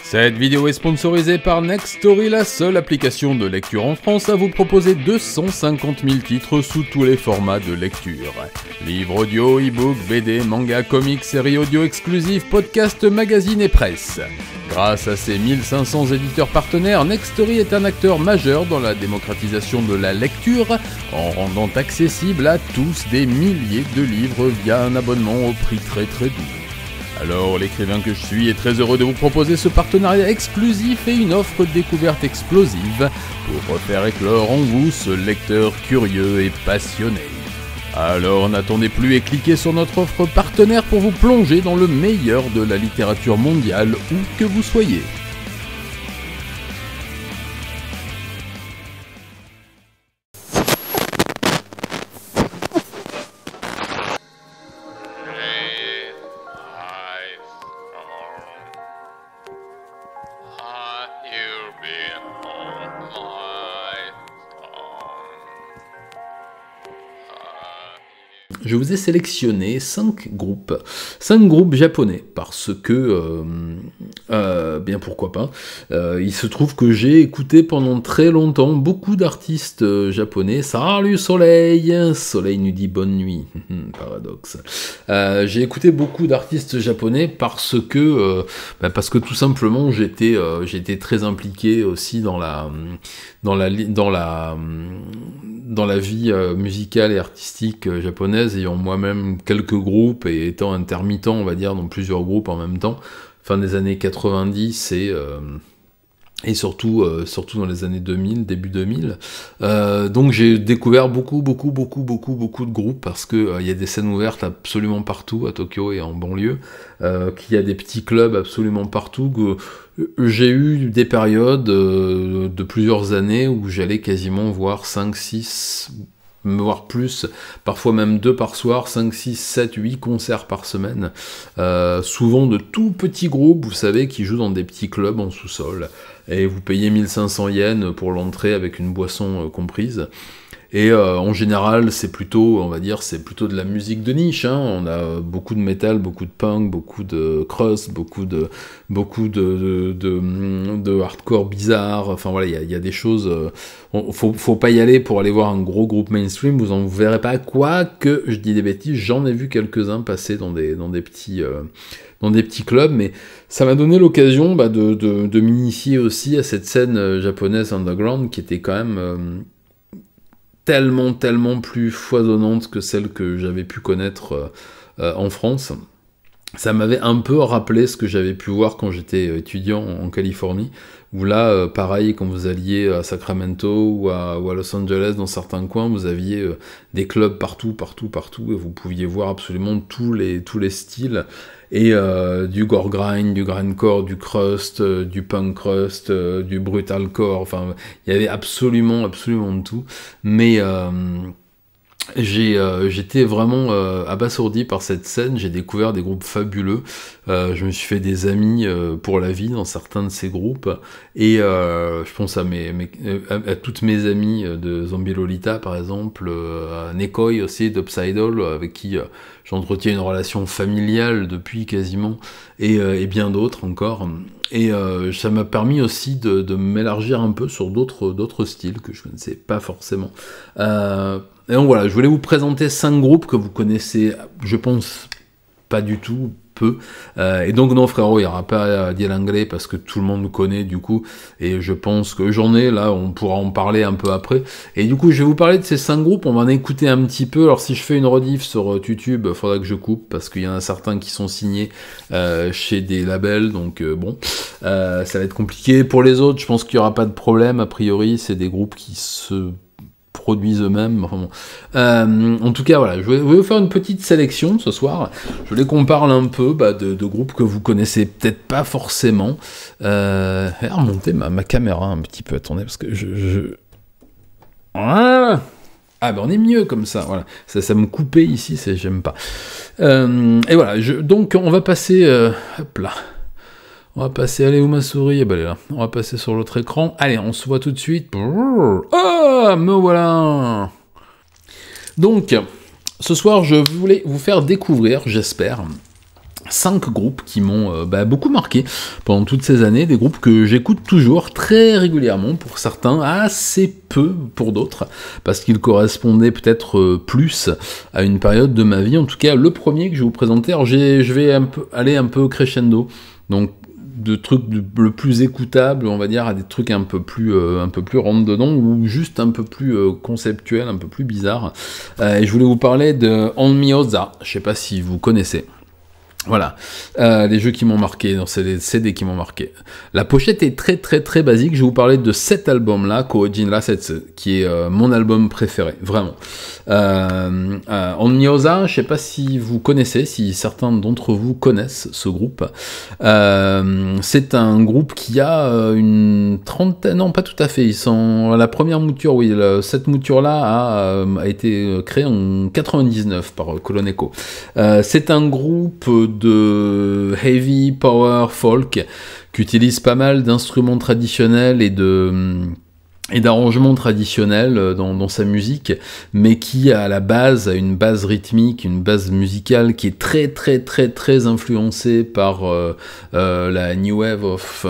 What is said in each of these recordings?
Cette vidéo est sponsorisée par Nextory, la seule application de lecture en France à vous proposer 250 000 titres sous tous les formats de lecture. Livres audio, e-book, BD, manga, comics, séries audio exclusives, podcasts, magazines et presse. Grâce à ses 1500 éditeurs partenaires, Nextory est un acteur majeur dans la démocratisation de la lecture en rendant accessible à tous des milliers de livres via un abonnement au prix très doux. Alors, l'écrivain que je suis est très heureux de vous proposer ce partenariat exclusif et une offre découverte explosive pour faire éclore en vous ce lecteur curieux et passionné. Alors n'attendez plus et cliquez sur notre offre partenaire pour vous plonger dans le meilleur de la littérature mondiale où que vous soyez. Je vous ai sélectionné 5 groupes japonais, parce que, bien pourquoi pas, il se trouve que j'ai écouté pendant très longtemps beaucoup d'artistes japonais. Salut Soleil nous dit bonne nuit, paradoxe. J'ai écouté beaucoup d'artistes japonais parce que tout simplement j'étais très impliqué aussi dans la vie musicale et artistique japonaise, ayant moi-même quelques groupes et étant intermittent, on va dire, dans plusieurs groupes en même temps, fin des années 90 et surtout dans les années 2000, début 2000. Donc j'ai découvert beaucoup de groupes parce que y a des scènes ouvertes absolument partout, à Tokyo et en banlieue, qu'il y a des petits clubs absolument partout, j'ai eu des périodes de plusieurs années où j'allais quasiment voir 5, 6, voire plus, parfois même 2 par soir, 5, 6, 7, 8 concerts par semaine, souvent de tout petits groupes, vous savez, qui jouent dans des petits clubs en sous-sol, et vous payez 1500 yens pour l'entrée avec une boisson comprise. Et en général, c'est plutôt, on va dire, c'est plutôt de la musique de niche, hein. On a beaucoup de metal, beaucoup de punk, beaucoup de crust, beaucoup de hardcore bizarre. Enfin voilà, il y a des choses. Faut pas y aller pour aller voir un gros groupe mainstream. Vous en verrez pas. Quoique, je dis des bêtises, j'en ai vu quelques-uns passer dans des petits clubs, mais ça m'a donné l'occasion de m'initier aussi à cette scène japonaise underground qui était quand même tellement plus foisonnante que celle que j'avais pu connaître en France. Ça m'avait un peu rappelé ce que j'avais pu voir quand j'étais étudiant en Californie, où là, pareil, quand vous alliez à Sacramento ou à Los Angeles, dans certains coins, vous aviez des clubs partout, et vous pouviez voir absolument tous les styles, et du gore grind, du grindcore, du crust, du punk crust, du brutalcore, enfin, il y avait absolument de tout, mais j'étais vraiment abasourdi par cette scène. J'ai découvert des groupes fabuleux, je me suis fait des amis pour la vie dans certains de ces groupes, et je pense à toutes mes amies de Zombie Lolita par exemple, à Nekoi aussi, d'Upside-Doll, avec qui j'entretiens une relation familiale depuis quasiment, et bien d'autres encore, et ça m'a permis aussi de m'élargir un peu sur d'autres styles que je connaissais pas forcément. Et donc voilà, je voulais vous présenter 5 groupes que vous connaissez, je pense, pas du tout, peu. Et donc non frérot, il n'y aura pas Diel Anglais parce que tout le monde nous connaît du coup, et je pense que j'en ai là, on pourra en parler un peu après. Et du coup, je vais vous parler de ces 5 groupes, on va en écouter un petit peu. Alors si je fais une rediff sur YouTube, il faudra que je coupe parce qu'il y en a certains qui sont signés chez des labels, donc bon, ça va être compliqué. Pour les autres, je pense qu'il n'y aura pas de problème, a priori, c'est des groupes qui se produisent eux-mêmes. Enfin bon. En tout cas, voilà, je vais vous faire une petite sélection ce soir. Je voulais qu'on parle un peu de groupes que vous connaissez peut-être pas forcément. Remonter ma caméra un petit peu, attendez, parce que Voilà. Ah ben on est mieux comme ça, voilà. Ça me coupait ici, j'aime pas. Et voilà, donc on va passer... hop là. On va passer, allez où ma souris? Ben elle est là. On va passer sur l'autre écran. Allez, on se voit tout de suite. Ah, me voilà. Donc, ce soir, je voulais vous faire découvrir, j'espère, 5 groupes qui m'ont beaucoup marqué pendant toutes ces années, des groupes que j'écoute toujours très régulièrement pour certains, assez peu pour d'autres, parce qu'ils correspondaient peut-être plus à une période de ma vie. En tout cas, le premier que je vais vous présenter, alors je vais aller un peu crescendo, donc de trucs le plus écoutable, on va dire, à des trucs un peu plus rentre dedans, ou juste un peu plus conceptuel, un peu plus bizarre. Et je voulais vous parler de On Mioza, je sais pas si vous connaissez. Voilà, les jeux qui m'ont marqué, c'est les CD qui m'ont marqué. La pochette est très très très basique, je vais vous parler de cet album-là, Koujin Rasetsu, qui est mon album préféré, vraiment. On Mioza, je sais pas si vous connaissez, si certains d'entre vous connaissent ce groupe. C'est un groupe qui a une trentaine, non pas tout à fait, ils sont la première mouture, oui, cette mouture-là a été créée en 99 par Koloneko. C'est un groupe de heavy power folk qui utilise pas mal d'instruments traditionnels et d'arrangements traditionnels dans sa musique, mais qui à la base a une base rythmique, une base musicale qui est très très très très influencée par la new wave of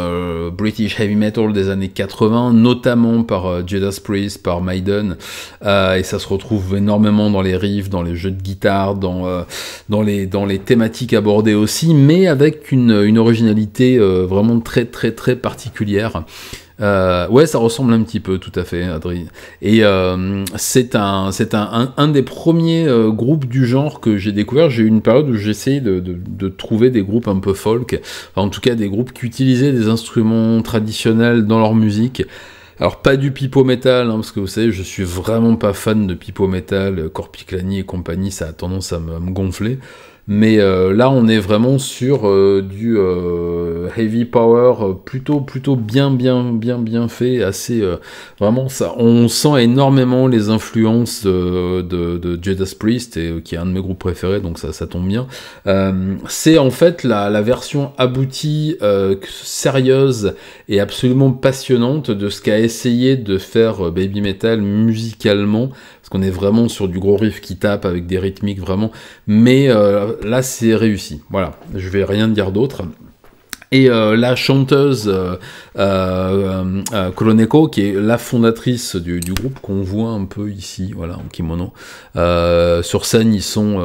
British heavy metal des années 80, notamment par Judas Priest, par Maiden, et ça se retrouve énormément dans les riffs, dans les jeux de guitare, dans les thématiques abordées aussi, mais avec une originalité vraiment très très très particulière. Ouais, ça ressemble un petit peu, tout à fait, Adrien. Et c'est un des premiers groupes du genre que j'ai découvert. J'ai eu une période où j'essayais de trouver des groupes un peu folk, enfin, en tout cas des groupes qui utilisaient des instruments traditionnels dans leur musique. Alors pas du pipeau metal, hein, parce que vous savez, je suis vraiment pas fan de pipeau metal, Corpiclani et compagnie, ça a tendance à me gonfler. Mais là, on est vraiment sur du heavy power plutôt bien fait, assez vraiment ça. On sent énormément les influences de Judas Priest, qui est un de mes groupes préférés, donc ça tombe bien. C'est en fait la version aboutie, sérieuse et absolument passionnante de ce qu'a essayé de faire Baby Metal musicalement. Parce qu'on est vraiment sur du gros riff qui tape avec des rythmiques vraiment, mais là c'est réussi. Voilà, je vais rien dire d'autre. Et la chanteuse Koloneko, qui est la fondatrice du groupe, qu'on voit un peu ici, voilà, en kimono. Sur scène, ils sont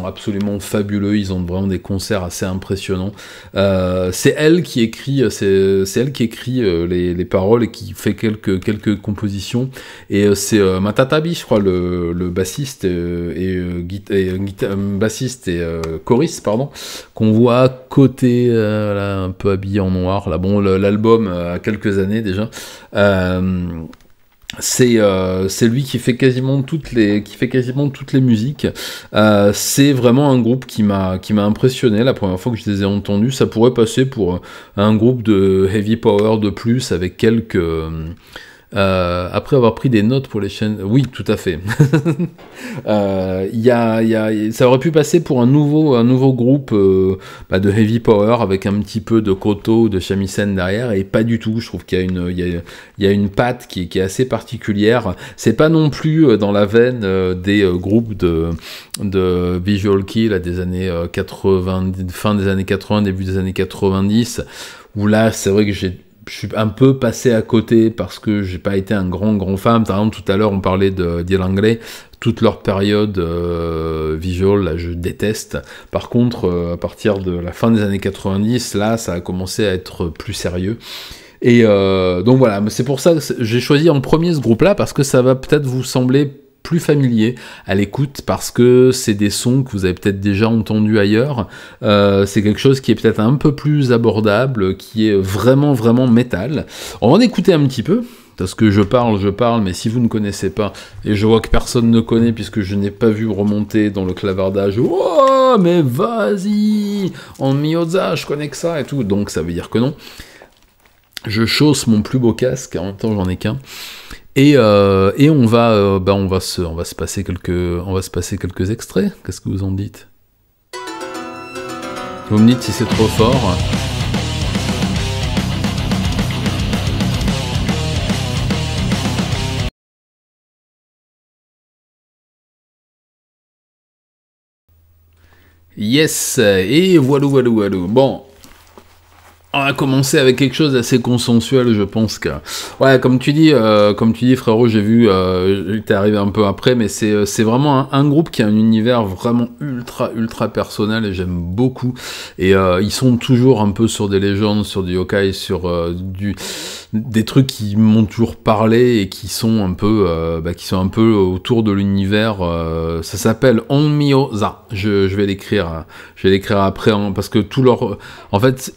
absolument fabuleux, ils ont vraiment des concerts assez impressionnants. C'est elle qui écrit, les paroles et qui fait quelques compositions. Et c'est Matatabi, je crois, le bassiste bassiste et choriste, pardon, qu'on voit à côté, là, un peu habillé en noir. Là, bon, l'album a quelques années déjà. C'est lui qui fait quasiment toutes les musiques. C'est vraiment un groupe qui m'a impressionné la première fois que je les ai entendus. Ça pourrait passer pour un groupe de heavy power de plus avec quelques après avoir pris des notes pour les chaînes, oui, tout à fait. Ça aurait pu passer pour un nouveau groupe de heavy power avec un petit peu de koto ou de shamisen derrière, et pas du tout. Je trouve qu'il y a une patte qui est assez particulière. C'est pas non plus dans la veine des groupes de Visual Kei là, des années 80, fin des années 80, début des années 90, où là, c'est vrai que je suis un peu passé à côté parce que j'ai pas été un grand fan. Par exemple, tout à l'heure, on parlait d'Il Anglais. Toute leur période visual, là, je déteste. Par contre, à partir de la fin des années 90, là, ça a commencé à être plus sérieux. Et donc voilà, c'est pour ça que j'ai choisi en premier ce groupe-là, parce que ça va peut-être vous sembler plus familier à l'écoute, parce que c'est des sons que vous avez peut-être déjà entendus ailleurs. C'est quelque chose qui est peut-être un peu plus abordable, qui est vraiment métal. On va en écouter un petit peu, parce que je parle, mais si vous ne connaissez pas, et je vois que personne ne connaît puisque je n'ai pas vu remonter dans le clavardage, oh mais vas-y, en Mioza, je connais que ça et tout, donc ça veut dire que non. Je chausse mon plus beau casque, en même temps j'en ai qu'un. Et on va se passer quelques extraits. Qu'est-ce que vous en dites? Vous me dites si c'est trop fort. Yes, et voilà. Bon, on va commencer avec quelque chose d'assez consensuel, je pense que... Ouais, comme tu dis, frérot, j'ai vu, t'es arrivé un peu après, mais c'est vraiment un groupe qui a un univers vraiment ultra personnel, et j'aime beaucoup. Et ils sont toujours un peu sur des légendes, sur du yokai, sur des trucs qui m'ont toujours parlé, et qui sont un peu autour de l'univers. Ça s'appelle Onmyoza. Je vais l'écrire après, hein, parce que en fait,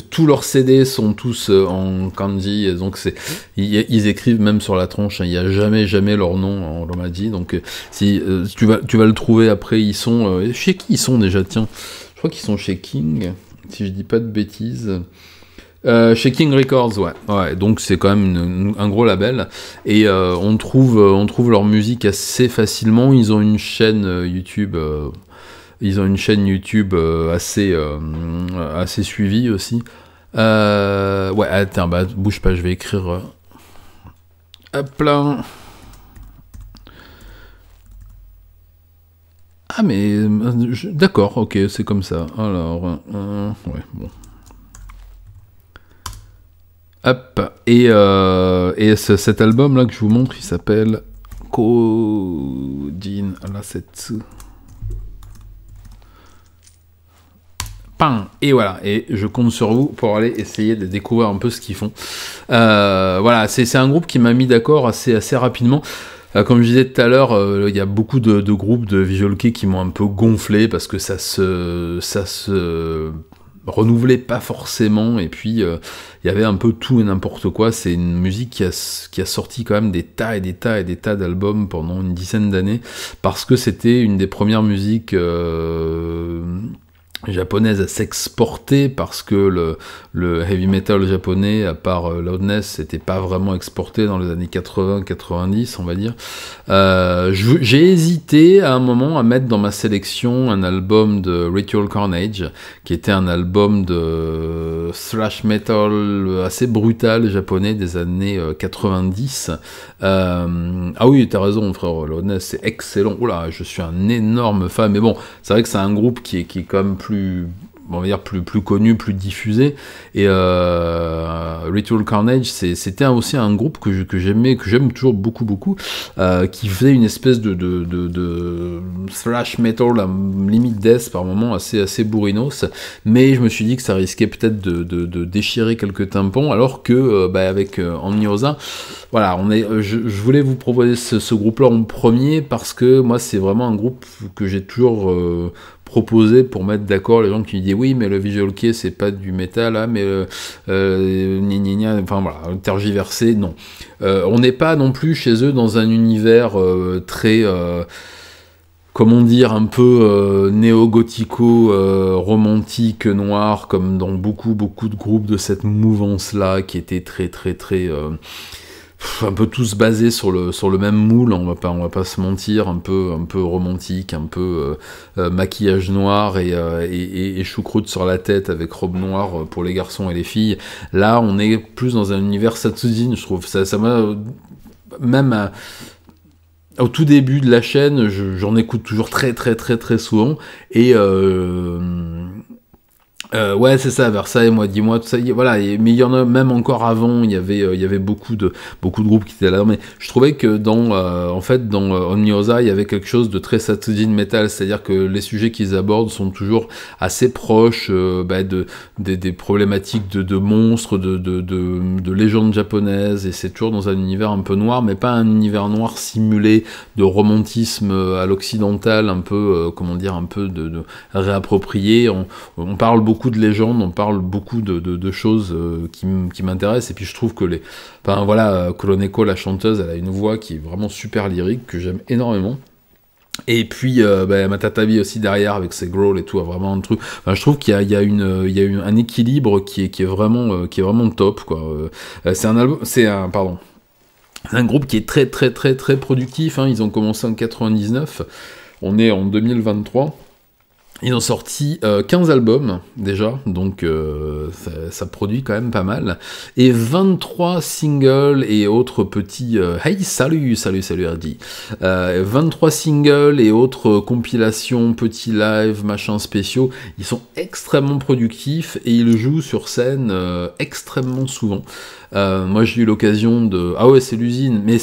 tous leurs CD sont tous en kanji, donc ils écrivent même sur la tronche, hein, il n'y a jamais leur nom, on m'a dit, donc si tu vas le trouver après. Ils sont chez qui ils sont déjà, tiens, je crois qu'ils sont chez King, si je dis pas de bêtises. Chez King Records, ouais, donc c'est quand même un gros label, et on trouve leur musique assez facilement. Ils ont une chaîne YouTube. Assez suivie aussi. Ouais, attends, bouge pas, je vais écrire. Hop là. Ah, mais. D'accord, ok, c'est comme ça. Alors. Ouais, bon. Hop. Et cet album-là que je vous montre, il s'appelle Kojin Alasetsu. Et voilà, et je compte sur vous pour aller essayer de découvrir un peu ce qu'ils font. Voilà, c'est un groupe qui m'a mis d'accord assez rapidement. Comme je disais tout à l'heure, il y a beaucoup de groupes de visual kei qui m'ont un peu gonflé, parce que ça se renouvelait pas forcément, et puis il y avait un peu tout et n'importe quoi. C'est une musique qui a sorti quand même des tas d'albums pendant une dizaine d'années, parce que c'était une des premières musiques japonaise à s'exporter, parce que le heavy metal japonais, à part Loudness, c'était pas vraiment exporté dans les années 80-90, on va dire. J'ai hésité à un moment à mettre dans ma sélection un album de Ritual Carnage, qui était un album de thrash metal assez brutal japonais des années 90. Ah oui, t'as raison, frère, Loudness, c'est excellent. Oula, je suis un énorme fan, mais bon, c'est vrai que c'est un groupe qui est quand même on va dire plus connu, plus diffusé. Et Ritual Carnage, c'était aussi un groupe que j'aime toujours beaucoup, qui faisait une espèce de thrash metal, limite death par moment, assez bourrinos, mais je me suis dit que ça risquait peut-être de déchirer quelques tympans, alors que avec Onmyoza, voilà, je voulais vous proposer ce groupe-là en premier, parce que moi c'est vraiment un groupe que j'ai toujours proposé pour mettre d'accord les gens qui disent oui, mais le visual kei c'est pas du métal, hein, mais enfin voilà, tergiversé, non. On n'est pas non plus chez eux dans un univers très comment dire, un peu néo-gothico, romantique, noir, comme dans beaucoup de groupes de cette mouvance-là, qui étaient très un peu tous basés sur le même moule, on va pas se mentir, un peu romantique, un peu maquillage noir et choucroute sur la tête avec robe noire pour les garçons et les filles. Là, on est plus dans un univers Satsujin, je trouve. Ça m'a même au tout début de la chaîne, j'en écoute toujours très souvent, et ouais, c'est ça, Versailles, moi, dis-moi, tout ça, voilà, mais il y en a même encore avant, il y avait beaucoup de groupes qui étaient là, mais je trouvais que dans Onmyoza, il y avait quelque chose de très Satsujin metal, c'est-à-dire que les sujets qu'ils abordent sont toujours assez proches des problématiques de monstres, de légendes japonaises, et c'est toujours dans un univers un peu noir, mais pas un univers noir simulé de romantisme à l'occidental, un peu, comment dire, un peu de réapproprié. On parle beaucoup de légendes, on parle beaucoup de choses qui m'intéressent, et puis je trouve que Koloneko, la chanteuse, elle a une voix qui est vraiment super lyrique, que j'aime énormément. Et puis Matatabi aussi derrière avec ses growls et tout, vraiment un truc. Enfin, je trouve qu'il y a un équilibre qui est vraiment top, quoi. C'est un groupe qui est très productif, hein. Ils ont commencé en 99, on est en 2023. Ils ont sorti 15 albums déjà, donc ça produit quand même pas mal. Et 23 singles et autres petits... hey, salut Hardy. 23 singles et autres compilations, petits lives, machins spéciaux. Ils sont extrêmement productifs et ils jouent sur scène extrêmement souvent. Moi j'ai eu l'occasion de... Ah ouais, c'est l'usine, mais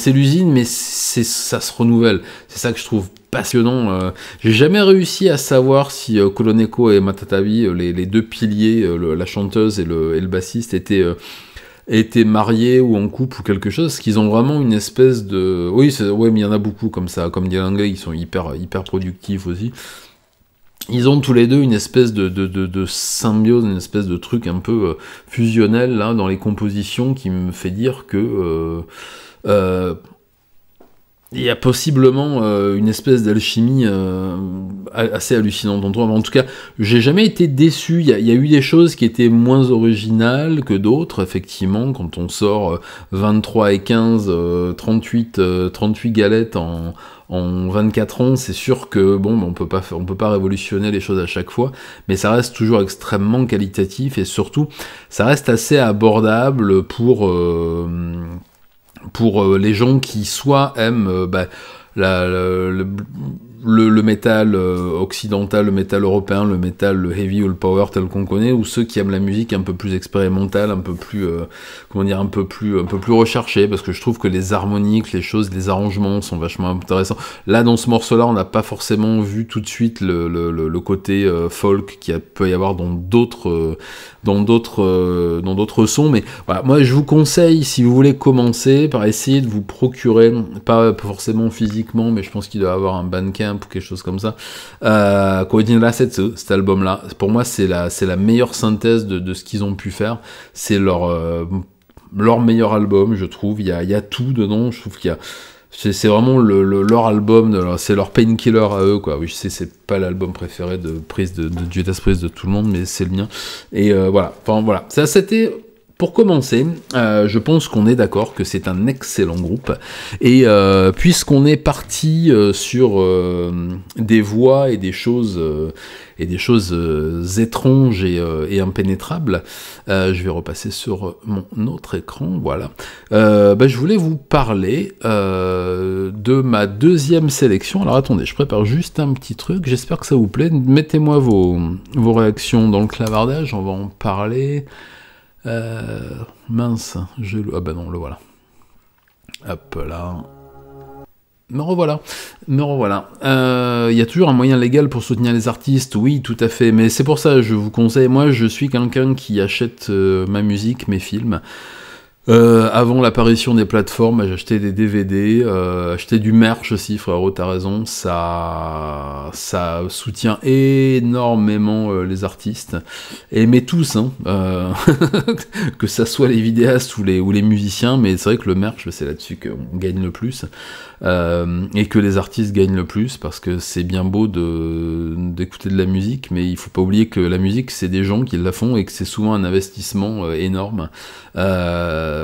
ça se renouvelle. C'est ça que je trouve passionnant. J'ai jamais réussi à savoir si Koloneko et Matatabi, les deux piliers, la chanteuse et le bassiste, étaient mariés ou en couple ou quelque chose, parce qu'ils ont vraiment une espèce de... Oui, ouais, mais il y en a beaucoup comme ça, comme dit l'anglais, ils sont hyper productifs aussi. Ils ont tous les deux une espèce de symbiose, une espèce de truc un peu fusionnel là, dans les compositions qui me fait dire que... il y a possiblement une espèce d'alchimie assez hallucinante entre eux. En tout cas, j'ai jamais été déçu. Il y a eu des choses qui étaient moins originales que d'autres, effectivement, quand on sort 23 et 15, 38 galettes en 24 ans, c'est sûr que bon, on peut pas révolutionner les choses à chaque fois, mais ça reste toujours extrêmement qualitatif et surtout, ça reste assez abordable pour les gens qui soit aiment le métal occidental, le métal européen, le métal le heavy ou le power tel qu'on connaît, ou ceux qui aiment la musique un peu plus expérimentale, un peu plus un peu plus recherchée, parce que je trouve que les harmoniques, les arrangements sont vachement intéressants. Là dans ce morceau-là, on n'a pas forcément vu tout de suite le côté folk qu'il peut y avoir dans d'autres sons, mais voilà, moi je vous conseille, si vous voulez commencer, par essayer de vous procurer, pas forcément physiquement, mais je pense qu'il doit y avoir un Bandcamp ou quelque chose comme ça, Coordinate cet album-là, pour moi c'est la meilleure synthèse de ce qu'ils ont pu faire, c'est leur meilleur album, je trouve, il y a tout dedans, je trouve qu'il y a... C'est vraiment leur album, c'est leur painkiller à eux, quoi. Oui, je sais, c'est pas l'album préféré de Judas Priest de tout le monde, mais c'est le mien. Et voilà, enfin voilà. Ça, c'était... Pour commencer, je pense qu'on est d'accord que c'est un excellent groupe. Et puisqu'on est parti sur des voix et des choses étranges et impénétrables, je vais repasser sur mon autre écran. Voilà. Je voulais vous parler de ma deuxième sélection. Alors attendez, je prépare juste un petit truc. J'espère que ça vous plaît. Mettez-moi vos réactions dans le clavardage. On va en parler. Mince, ah bah non, le voilà. Hop là. Me revoilà. Il y a toujours un moyen légal pour soutenir les artistes, oui, tout à fait. Mais c'est pour ça, je vous conseille. Moi, je suis quelqu'un qui achète ma musique, mes films. Avant l'apparition des plateformes, j'achetais des DVD, achetais du merch aussi, frérot, t'as raison, ça soutient énormément les artistes, mais tous, hein, que ça soit les vidéastes ou les musiciens, mais c'est vrai que le merch, c'est là-dessus qu'on gagne le plus, et que les artistes gagnent le plus, parce que c'est bien beau d'écouter de la musique, mais il faut pas oublier que la musique, c'est des gens qui la font, et que c'est souvent un investissement énorme.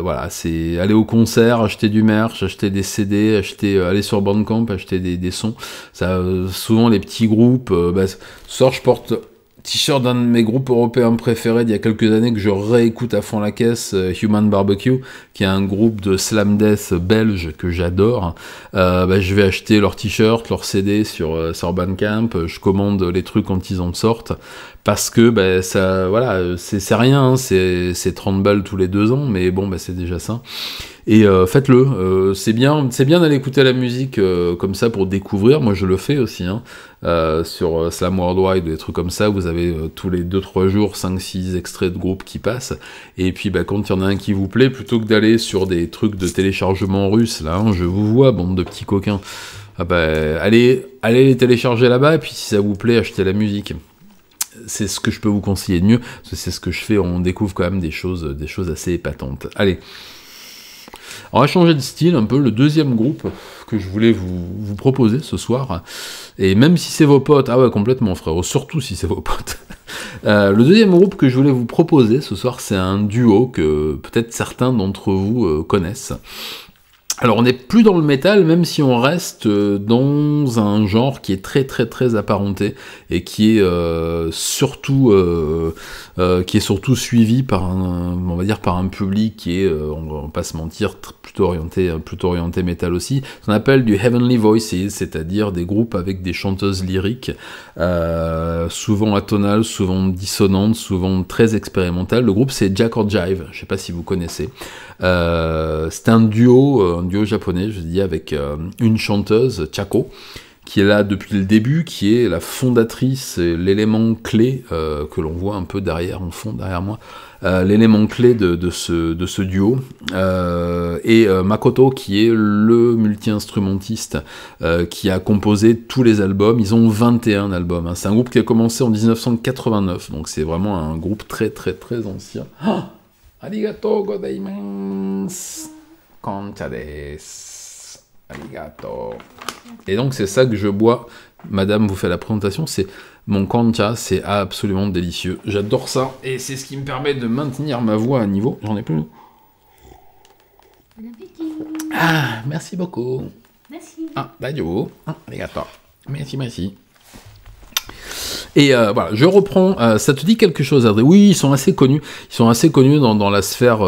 Voilà, c'est aller au concert, acheter du merch, acheter des CD, aller sur Bandcamp, acheter des sons. Ça, souvent les petits groupes. Ce soir, je porte t-shirt d'un de mes groupes européens préférés d'il y a quelques années que je réécoute à fond la caisse, Human Barbecue, qui est un groupe de slam death belge que j'adore. Je vais acheter leur t-shirt, leur CD sur Bandcamp. Je commande les trucs quand ils en sortent. Parce que ça, voilà, c'est rien, hein, c'est 30 balles tous les 2 ans, mais bon, c'est déjà ça. Et faites-le, c'est bien d'aller écouter la musique comme ça pour découvrir. Moi je le fais aussi, hein, sur Slam Worldwide, des trucs comme ça, vous avez tous les 2-3 jours 5-6 extraits de groupes qui passent, et puis quand il y en a un qui vous plaît, plutôt que d'aller sur des trucs de téléchargement russe, là, hein, je vous vois, bande de petits coquins, allez les télécharger là-bas, et puis si ça vous plaît, achetez la musique. C'est ce que je peux vous conseiller de mieux, parce que c'est ce que je fais, on découvre quand même des choses assez épatantes. Allez, on va changer de style un peu. Le deuxième groupe que je voulais vous proposer ce soir, et même si c'est vos potes, ah ouais, complètement frérot, surtout si c'est vos potes. Le deuxième groupe que je voulais vous proposer ce soir, c'est un duo que peut-être certains d'entre vous connaissent. Alors on n'est plus dans le métal, même si on reste dans un genre qui est très très très apparenté et qui est surtout suivi par on va dire par un public qui est, on va pas se mentir, plutôt orienté métal aussi. On appelle du Heavenly Voices, c'est-à-dire des groupes avec des chanteuses lyriques, souvent atonales, souvent dissonantes, souvent très expérimentales. Le groupe c'est Jack or Jive, je sais pas si vous connaissez. C'est un duo japonais, je dis, avec une chanteuse, Chako, qui est là depuis le début, qui est la fondatrice, l'élément clé que l'on voit un peu derrière, en fond, derrière moi, l'élément clé de ce duo, et Makoto, qui est le multi-instrumentiste qui a composé tous les albums. Ils ont 21 albums, hein. C'est un groupe qui a commencé en 1989, donc c'est vraiment un groupe très très très ancien. Ah, arigato gozaimasu. Concha desu. Arigato. Et donc c'est ça que je bois. Madame vous fait la présentation, c'est mon concha, c'est absolument délicieux. J'adore ça et c'est ce qui me permet de maintenir ma voix à niveau. J'en ai plus. Bon appétit. Ah, merci beaucoup. Merci. Ah, d'ailleurs. Ah, arigato. Merci. Et voilà, je reprends. Ça te dit quelque chose, Adrien? Oui, ils sont assez connus. Ils sont assez connus dans la sphère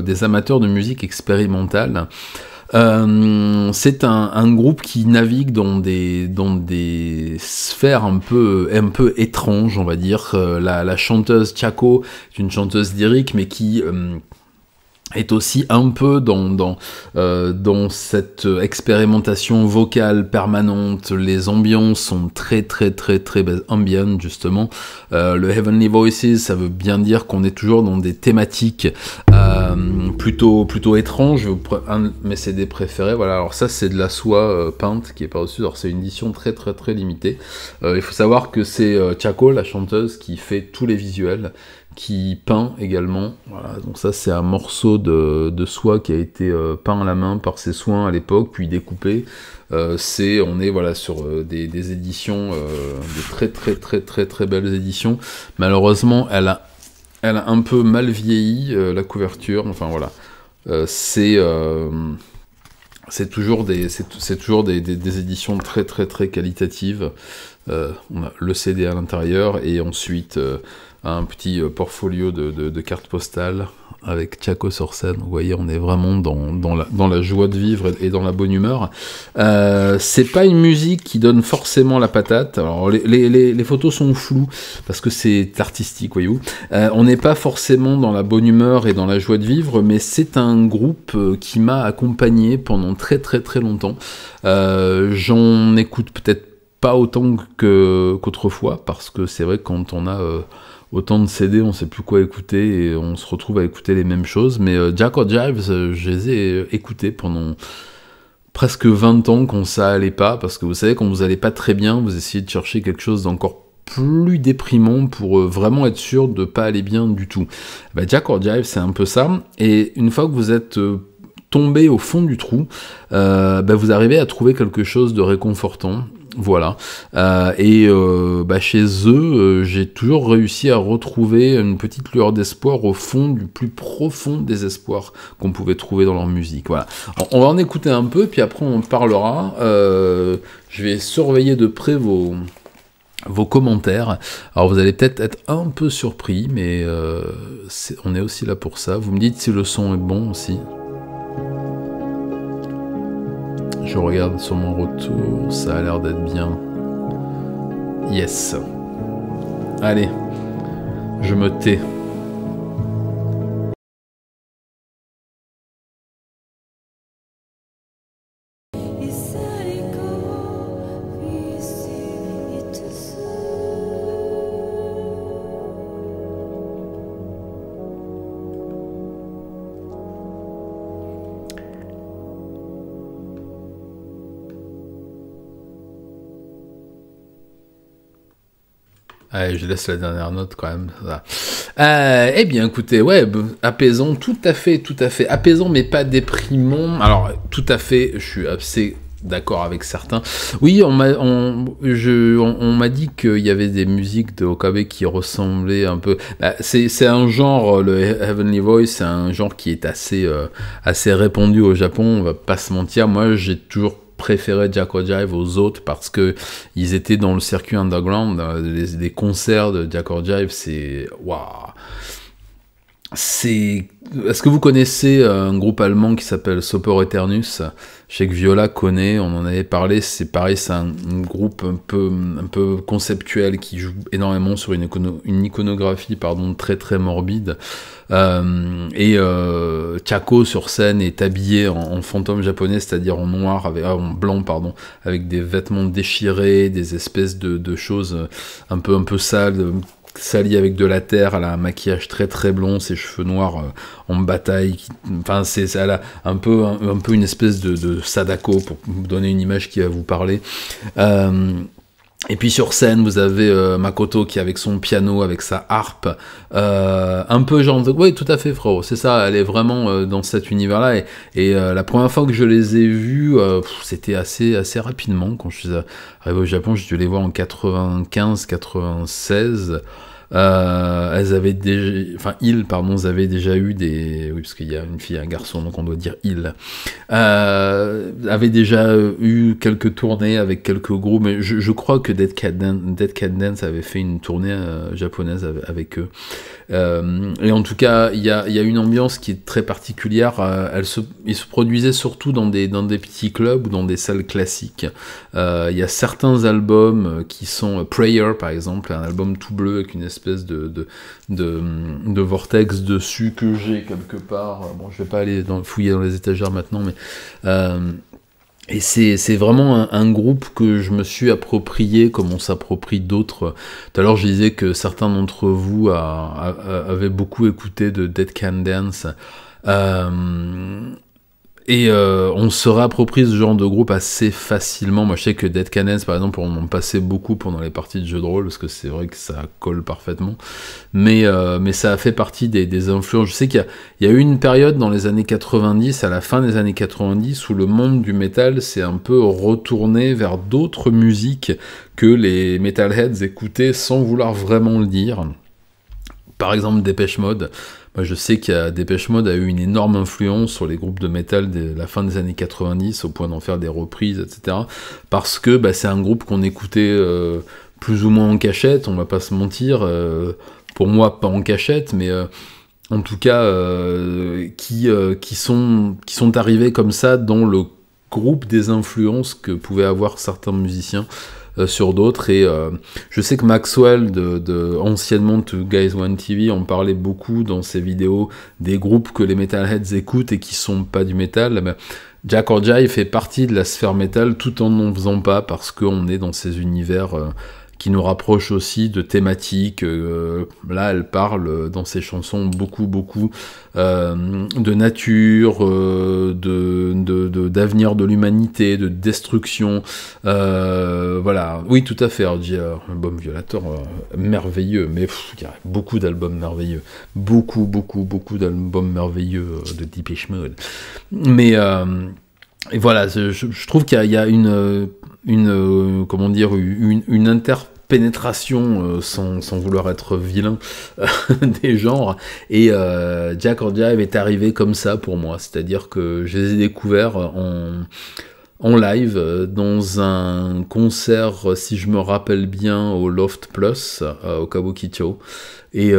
des amateurs de musique expérimentale. C'est un groupe qui navigue dans des sphères un peu étranges, on va dire. La chanteuse Chako est une chanteuse lyrique, mais qui est aussi un peu dans cette expérimentation vocale permanente. Les ambiances sont très ambient, justement. Le Heavenly Voices, ça veut bien dire qu'on est toujours dans des thématiques plutôt étranges. Un de mes CD préférés, voilà. Alors ça, c'est de la soie peinte qui est par-dessus. Alors c'est une édition très limitée. Il faut savoir que c'est Chako, la chanteuse, qui fait tous les visuels, qui peint également. Voilà, donc ça c'est un morceau de soie qui a été peint à la main par ses soins à l'époque, puis découpé. On est voilà sur des éditions, de très belles éditions. Malheureusement, elle a un peu mal vieilli, la couverture. Enfin voilà, c'est toujours des éditions très qualitatives. On a le CD à l'intérieur et ensuite un petit portfolio de cartes postales avec Chako sur scène. Vous voyez, on est vraiment dans la joie de vivre et dans la bonne humeur. C'est pas une musique qui donne forcément la patate. Alors les photos sont floues parce que c'est artistique, voyez-vous. On n'est pas forcément dans la bonne humeur et dans la joie de vivre, mais c'est un groupe qui m'a accompagné pendant très longtemps. J'en écoute peut-être pas autant qu'autrefois, parce que c'est vrai que quand on a autant de CD, on sait plus quoi écouter et on se retrouve à écouter les mêmes choses. Mais Jack or Jive, je les ai écoutés pendant presque 20 ans quand ça allait pas, parce que vous savez, quand vous allez pas très bien, vous essayez de chercher quelque chose d'encore plus déprimant pour vraiment être sûr de pas aller bien du tout. Bah, Jack or Jive, c'est un peu ça. Et une fois que vous êtes tombé au fond du trou, vous arrivez à trouver quelque chose de réconfortant. Voilà, chez eux, j'ai toujours réussi à retrouver une petite lueur d'espoir au fond du plus profond désespoir qu'on pouvait trouver dans leur musique. Voilà. Alors, on va en écouter un peu, puis après on parlera. Je vais surveiller de près vos commentaires. Alors vous allez peut-être être un peu surpris, mais on est aussi là pour ça. Vous me dites si le son est bon aussi. Je regarde sur mon retour, ça a l'air d'être bien. Yes. Allez, je me tais. Allez, je laisse la dernière note quand même. Eh bien, écoutez, ouais, apaisant, tout à fait, apaisant, mais pas déprimant. Alors, tout à fait, je suis assez d'accord avec certains. Oui, on m'a dit qu'il y avait des musiques de Okabe qui ressemblaient un peu. Bah, c'est un genre, le Heavenly Voice, c'est un genre qui est assez répandu au Japon. On va pas se mentir. Moi, j'ai toujours préféré Jaco Jive aux autres parce que ils étaient dans le circuit underground. Les concerts de Jaco Jive, c'est waouh. Est-ce que vous connaissez un groupe allemand qui s'appelle Soper Eternus? Je sais que Viola connaît, on en avait parlé, c'est pareil, c'est un groupe un peu conceptuel qui joue énormément sur une iconographie très très morbide. Chako sur scène est habillé en fantôme japonais, c'est-à-dire en noir, en blanc, pardon, avec des vêtements déchirés, des espèces de choses un peu sales, salie avec de la terre, elle a un maquillage très très blond, ses cheveux noirs en bataille, enfin elle a un peu une espèce de Sadako pour vous donner une image qui va vous parler. Et puis sur scène, vous avez Makoto qui est avec son piano, avec sa harpe, un peu genre de... Oui, tout à fait, frérot, c'est ça, elle est vraiment dans cet univers-là, et la première fois que je les ai vus, c'était assez rapidement, quand je suis arrivé au Japon, j'ai dû les voir en 95-96, elles avaient déjà, enfin ils avaient déjà eu des, oui parce qu'il y a une fille et un garçon donc on doit dire ils, avaient déjà eu quelques tournées avec quelques groupes, mais je crois que Dead Cat Dance avait fait une tournée japonaise avec eux. Et en tout cas, il y a une ambiance qui est très particulière. Ils se produisaient surtout dans des petits clubs ou dans des salles classiques. Il y a certains albums qui sont Prayer, par exemple, un album tout bleu avec une espèce de vortex dessus que j'ai quelque part. Bon, je vais pas aller fouiller dans les étagères maintenant, mais... Et c'est vraiment un groupe que je me suis approprié comme on s'approprie d'autres. Tout à l'heure, je disais que certains d'entre vous avaient beaucoup écouté de Dead Can Dance. On se réapproprie ce genre de groupe assez facilement. Moi, je sais que Dead Can Dance, par exemple, on en passait beaucoup pendant les parties de jeux de rôle, parce que c'est vrai que ça colle parfaitement. Mais ça a fait partie des influences. Je sais qu'il y a eu une période dans les années 90, à la fin des années 90, où le monde du métal s'est un peu retourné vers d'autres musiques que les metalheads écoutaient sans vouloir vraiment le dire. Par exemple, Depeche Mode. Moi, je sais que Depeche Mode a eu une énorme influence sur les groupes de métal de la fin des années 90, au point d'en faire des reprises, etc. Parce que c'est un groupe qu'on écoutait plus ou moins en cachette, on va pas se mentir. Pour moi, pas en cachette, mais en tout cas, qui sont arrivés comme ça dans le groupe des influences que pouvaient avoir certains musiciens sur d'autres, et je sais que Maxwell de anciennement Two Guys One TV en parlait beaucoup dans ses vidéos des groupes que les metalheads écoutent et qui sont pas du métal. Jack or Jive fait partie de la sphère métal tout en n'en faisant pas, parce qu'on est dans ces univers qui nous rapprochent aussi de thématiques. Là, elle parle dans ses chansons beaucoup de nature, d'avenir de l'humanité, de destruction. Voilà, oui, tout à fait. Album Violator merveilleux, mais il y a beaucoup d'albums merveilleux, beaucoup d'albums merveilleux de Depeche Mode. Mais et voilà, je trouve qu'il y a une interpénétration sans vouloir être vilain des genres, et Jack or Jive est arrivé comme ça pour moi, c'est-à-dire que je les ai découverts en live dans un concert, si je me rappelle bien, au Loft Plus, au Kabukicho, et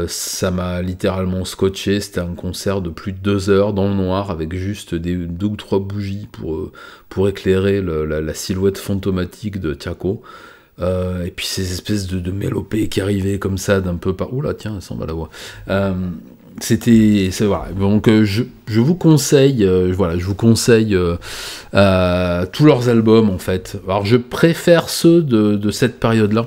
ça m'a littéralement scotché. C'était un concert de plus de 2 heures dans le noir, avec juste 2 ou 3 bougies pour éclairer la silhouette fantomatique de Chako. Et puis ces espèces de mélopées qui arrivaient comme ça d'un peu par... Oula, tiens, elle s'en va la voix. C'est voilà. Donc je vous conseille, je vous conseille tous leurs albums en fait. Alors je préfère ceux de cette période-là.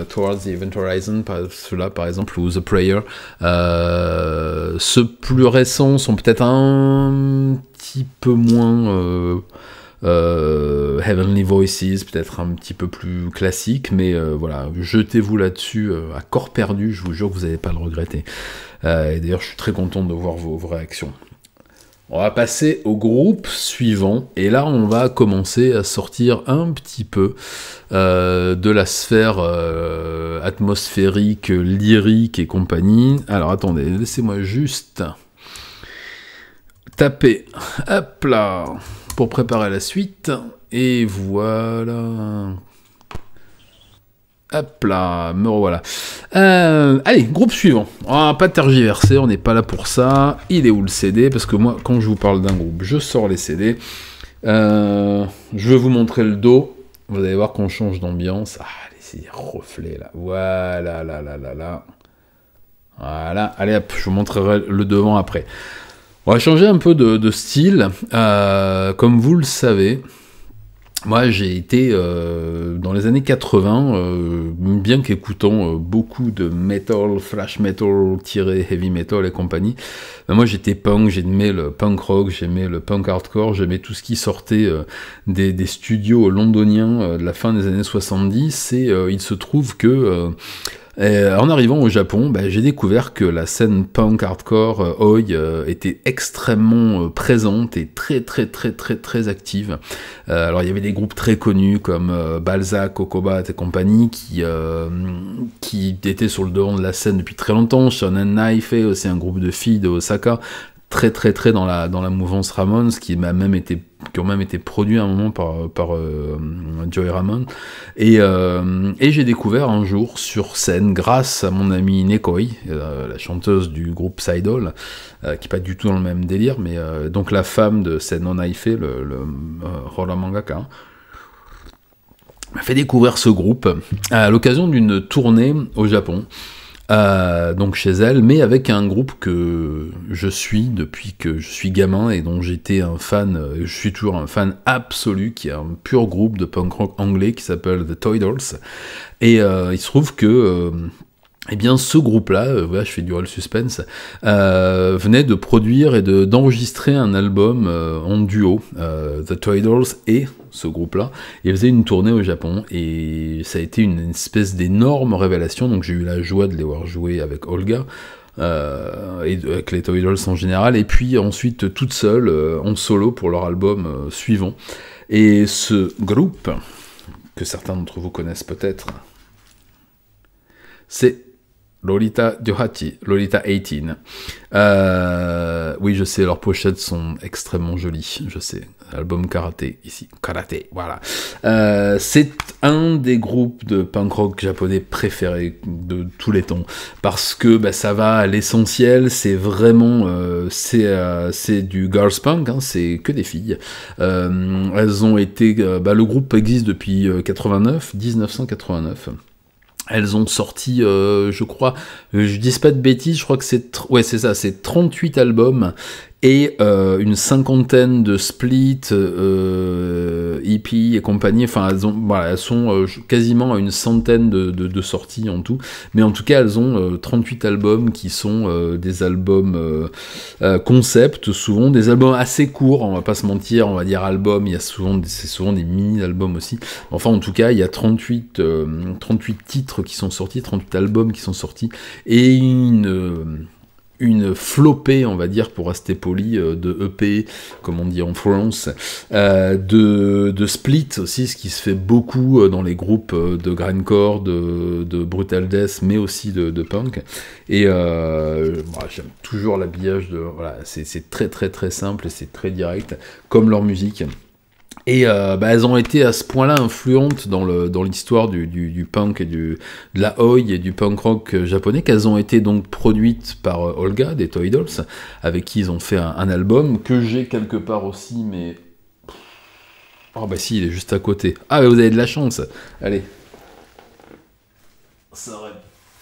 Towards the Event Horizon, ceux-là par exemple, ou The Prayer. Ceux plus récents sont peut-être un petit peu moins Heavenly Voices, peut-être un petit peu plus classique, mais voilà, jetez-vous là-dessus à corps perdu, je vous jure que vous n'allez pas le regretter. Et d'ailleurs, je suis très content de voir vos réactions. On va passer au groupe suivant, et là on va commencer à sortir un petit peu de la sphère atmosphérique, lyrique et compagnie. Alors attendez, laissez-moi juste taper, hop là, pour préparer la suite, et voilà... Hop là, me revoilà. Allez, groupe suivant. On va pas tergiverser, on n'est pas là pour ça. Il est où le CD? Parce que moi, quand je vous parle d'un groupe, je sors les CD. Je vais vous montrer le dos. Vous allez voir qu'on change d'ambiance. Ah, c'est des reflets là. Voilà, là. Voilà, allez hop, je vous montrerai le devant après. On va changer un peu de style. Comme vous le savez... Moi, j'ai été, dans les années 80, bien qu'écoutant beaucoup de metal, thrash metal, heavy metal et compagnie, moi j'étais punk, j'aimais le punk rock, j'aimais le punk hardcore, j'aimais tout ce qui sortait des studios londoniens de la fin des années 70, et il se trouve que... en arrivant au Japon, j'ai découvert que la scène punk hardcore Oi était extrêmement présente et très active. Alors il y avait des groupes très connus comme Balzac, Kokobat et compagnie qui étaient sur le devant de la scène depuis très longtemps. Shonen Knife, aussi un groupe de filles de Osaka, très dans la mouvance Ramones, qui ont même été produits à un moment par Joey Ramone, et j'ai découvert un jour sur scène, grâce à mon amie Nekoi, la chanteuse du groupe Psydol, qui n'est pas du tout dans le même délire, mais donc la femme de Senno Naife, le roller mangaka, m'a fait découvrir ce groupe à l'occasion d'une tournée au Japon. Donc chez elle, mais avec un groupe que je suis depuis que je suis gamin et dont j'étais un fan, je suis toujours un fan absolu, qui est un pur groupe de punk rock anglais qui s'appelle The Toy Dolls. Et il se trouve que eh bien, ce groupe-là, voilà, je fais du roll suspense, venait de produire et d'enregistrer un album en duo, The Toy Dolls et ce groupe-là, et faisait une tournée au Japon, et ça a été une espèce d'énorme révélation. Donc j'ai eu la joie de les voir jouer avec Olga, et avec les Toy Dolls en général, et puis ensuite toute seule, en solo pour leur album suivant. Et ce groupe, que certains d'entre vous connaissent peut-être, c'est Lolita 18, Lolita 18. Oui, je sais, leurs pochettes sont extrêmement jolies, je sais. Album karaté, ici, karaté, voilà. C'est un des groupes de punk rock japonais préférés de tous les temps, parce que ça va à l'essentiel, c'est vraiment, c'est du girls punk, hein, c'est que des filles. Elles ont été, le groupe existe depuis 1989. Elles ont sorti, je crois, je dis pas de bêtises, je crois que c'est 38 albums et une cinquantaine de splits, EP et compagnie. Enfin, elles sont quasiment à une centaine de sorties en tout. Mais en tout cas, elles ont 38 albums qui sont des albums concept, souvent des albums assez courts. On va pas se mentir, on va dire album. C'est souvent des mini-albums aussi. Enfin, en tout cas, il y a 38 titres qui sont sortis, 38 albums qui sont sortis, et une flopée, on va dire, pour rester poli, de EP, comme on dit en France, de split aussi, ce qui se fait beaucoup dans les groupes de grindcore, de brutal death, mais aussi de punk. Et j'aime toujours l'habillage voilà, c'est très simple et c'est très direct, comme leur musique. Et elles ont été à ce point-là influentes dans l'histoire du punk et de la oi et du punk rock japonais, qu'elles ont été donc produites par Olga des Toy Dolls, avec qui ils ont fait un album que j'ai quelque part aussi, mais si, il est juste à côté. Ah, mais vous avez de la chance. Allez,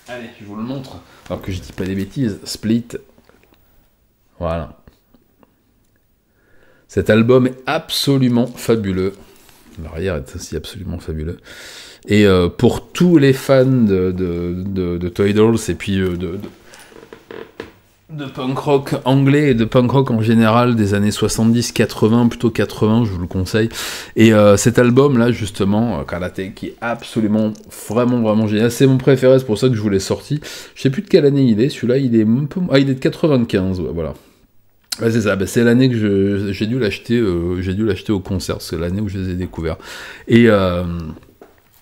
allez, je vous le montre. Alors que je dis pas des bêtises. Split. Voilà. Cet album est absolument fabuleux. L'arrière est aussi absolument fabuleux. Et pour tous les fans de Toy Dolls et puis de punk rock anglais et de punk rock en général des années 70-80, plutôt 80, je vous le conseille. Et cet album-là, justement, Karate, qui est absolument, vraiment génial. C'est mon préféré, c'est pour ça que je vous l'ai sorti. Je sais plus de quelle année il est, celui-là, il est un peu... Ah, il est de 95, ouais, voilà. Ouais, c'est ça, bah, c'est l'année que j'ai dû l'acheter au concert, c'est l'année où je les ai découverts. Et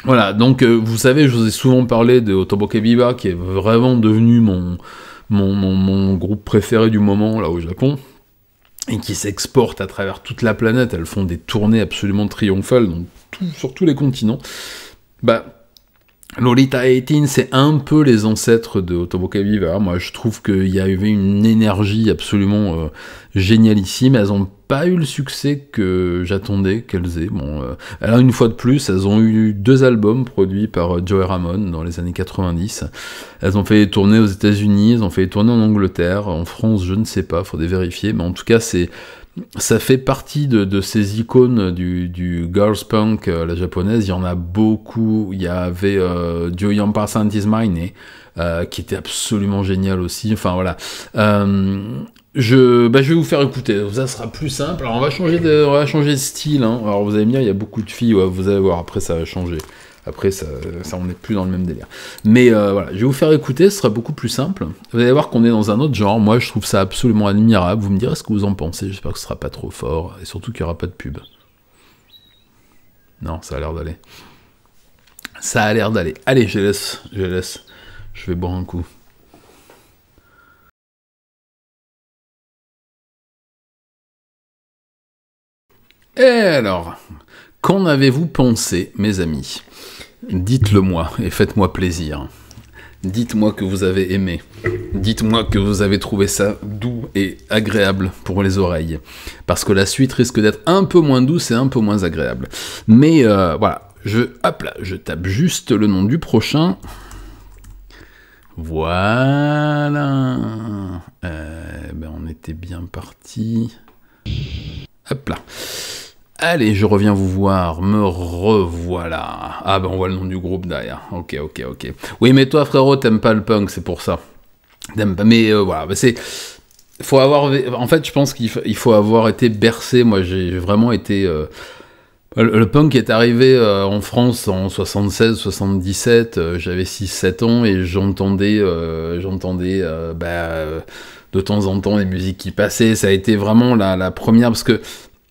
voilà, donc vous savez, je vous ai souvent parlé de Otoboke Viva, qui est vraiment devenu mon groupe préféré du moment, là au Japon, et qui s'exporte à travers toute la planète. Elles font des tournées absolument triomphales sur tous les continents. Bah, Lolita 18, c'est un peu les ancêtres de Otoboke Viva. Moi, je trouve qu'il y avait une énergie absolument génialissime. Elles n'ont pas eu le succès que j'attendais qu'elles aient. Bon, alors une fois de plus, elles ont eu 2 albums produits par Joey Ramone dans les années 90. Elles ont fait tourner aux États-Unis, elles ont fait tourner en Angleterre, en France, je ne sais pas, faudrait vérifier. Mais en tout cas, ça fait partie de ces icônes du girls punk, la japonaise. Il y en a beaucoup. Il y avait Joyampa Santis Mine, qui était absolument génial aussi. Enfin voilà. Je vais vous faire écouter. Ça sera plus simple. Alors on va changer de style. Hein. Alors vous allez me dire, il y a beaucoup de filles. Ouais, vous allez voir. Après ça va changer. Après, ça on n'est plus dans le même délire. Mais voilà, je vais vous faire écouter, ce sera beaucoup plus simple. Vous allez voir qu'on est dans un autre genre. Moi, je trouve ça absolument admirable. Vous me direz ce que vous en pensez. J'espère que ce sera pas trop fort. Et surtout qu'il n'y aura pas de pub. Non, ça a l'air d'aller. Ça a l'air d'aller. Allez, je laisse. Je vais boire un coup. Et alors, qu'en avez-vous pensé, mes amis ? Dites-le moi et faites-moi plaisir. Dites-moi que vous avez aimé. Dites-moi que vous avez trouvé ça doux et agréable pour les oreilles. Parce que la suite risque d'être un peu moins douce et un peu moins agréable. Mais voilà, je tape juste le nom du prochain. Voilà. On était bien parti. Hop là. Allez, je reviens vous voir, me revoilà. Ah on voit le nom du groupe derrière. Ok. Oui, mais toi, frérot, t'aimes pas le punk, c'est pour ça. T'aimes pas, mais voilà, c'est... En fait, je pense qu'il faut avoir été bercé. Moi, j'ai vraiment été... Le punk est arrivé en France en 76-77, j'avais 6-7 ans, et j'entendais de temps en temps les musiques qui passaient. Ça a été vraiment la première, parce que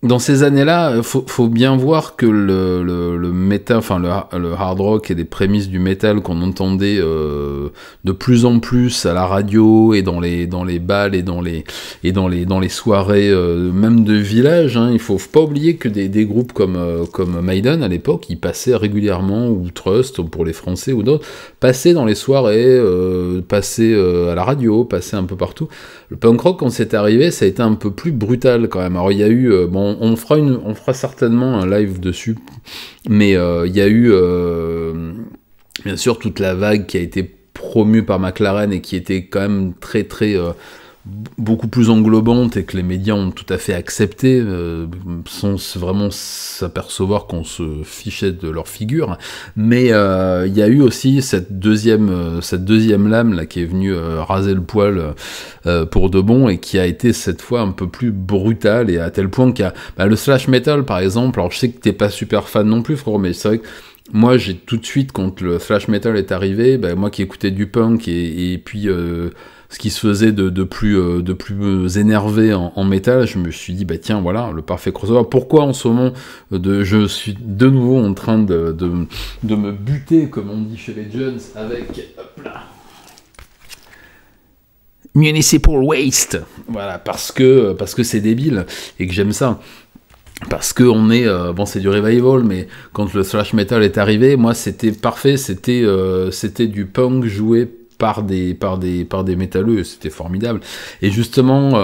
dans ces années-là, faut bien voir que le métal, enfin le hard rock et les prémices du métal qu'on entendait de plus en plus à la radio et dans les balles et dans les soirées même de village, hein, il faut pas oublier que des groupes comme Maiden à l'époque, ils passaient régulièrement, ou Trust pour les Français ou d'autres, passaient dans les soirées, passaient à la radio, passaient un peu partout. Le punk rock, quand c'est arrivé, ça a été un peu plus brutal quand même. Alors il y a eu, on fera certainement un live dessus, mais il y a eu bien sûr toute la vague qui a été promue par McLaren et qui était quand même très beaucoup plus englobante, et que les médias ont tout à fait accepté, sans vraiment s'apercevoir qu'on se fichait de leur figure. Mais il y a eu aussi cette deuxième lame là qui est venue raser le poil pour de bon, et qui a été cette fois un peu plus brutale, et à tel point qu'il y a le thrash metal par exemple. Alors je sais que t'es pas super fan non plus, frérot, mais c'est vrai que moi, j'ai tout de suite, quand le thrash metal est arrivé, moi qui écoutais du punk et puis ce qui se faisait de plus énervé en métal, je me suis dit, tiens, voilà, le parfait crossover. Pourquoi en ce moment, je suis de nouveau en train de me buter, comme on dit chez les Jones, avec... Hop là, Municipal Waste. Voilà, parce que c'est débile, et que j'aime ça. Parce que on est c'est du revival, mais quand le thrash metal est arrivé, moi c'était parfait, c'était du punk joué par des métalleux, c'était formidable. Et justement,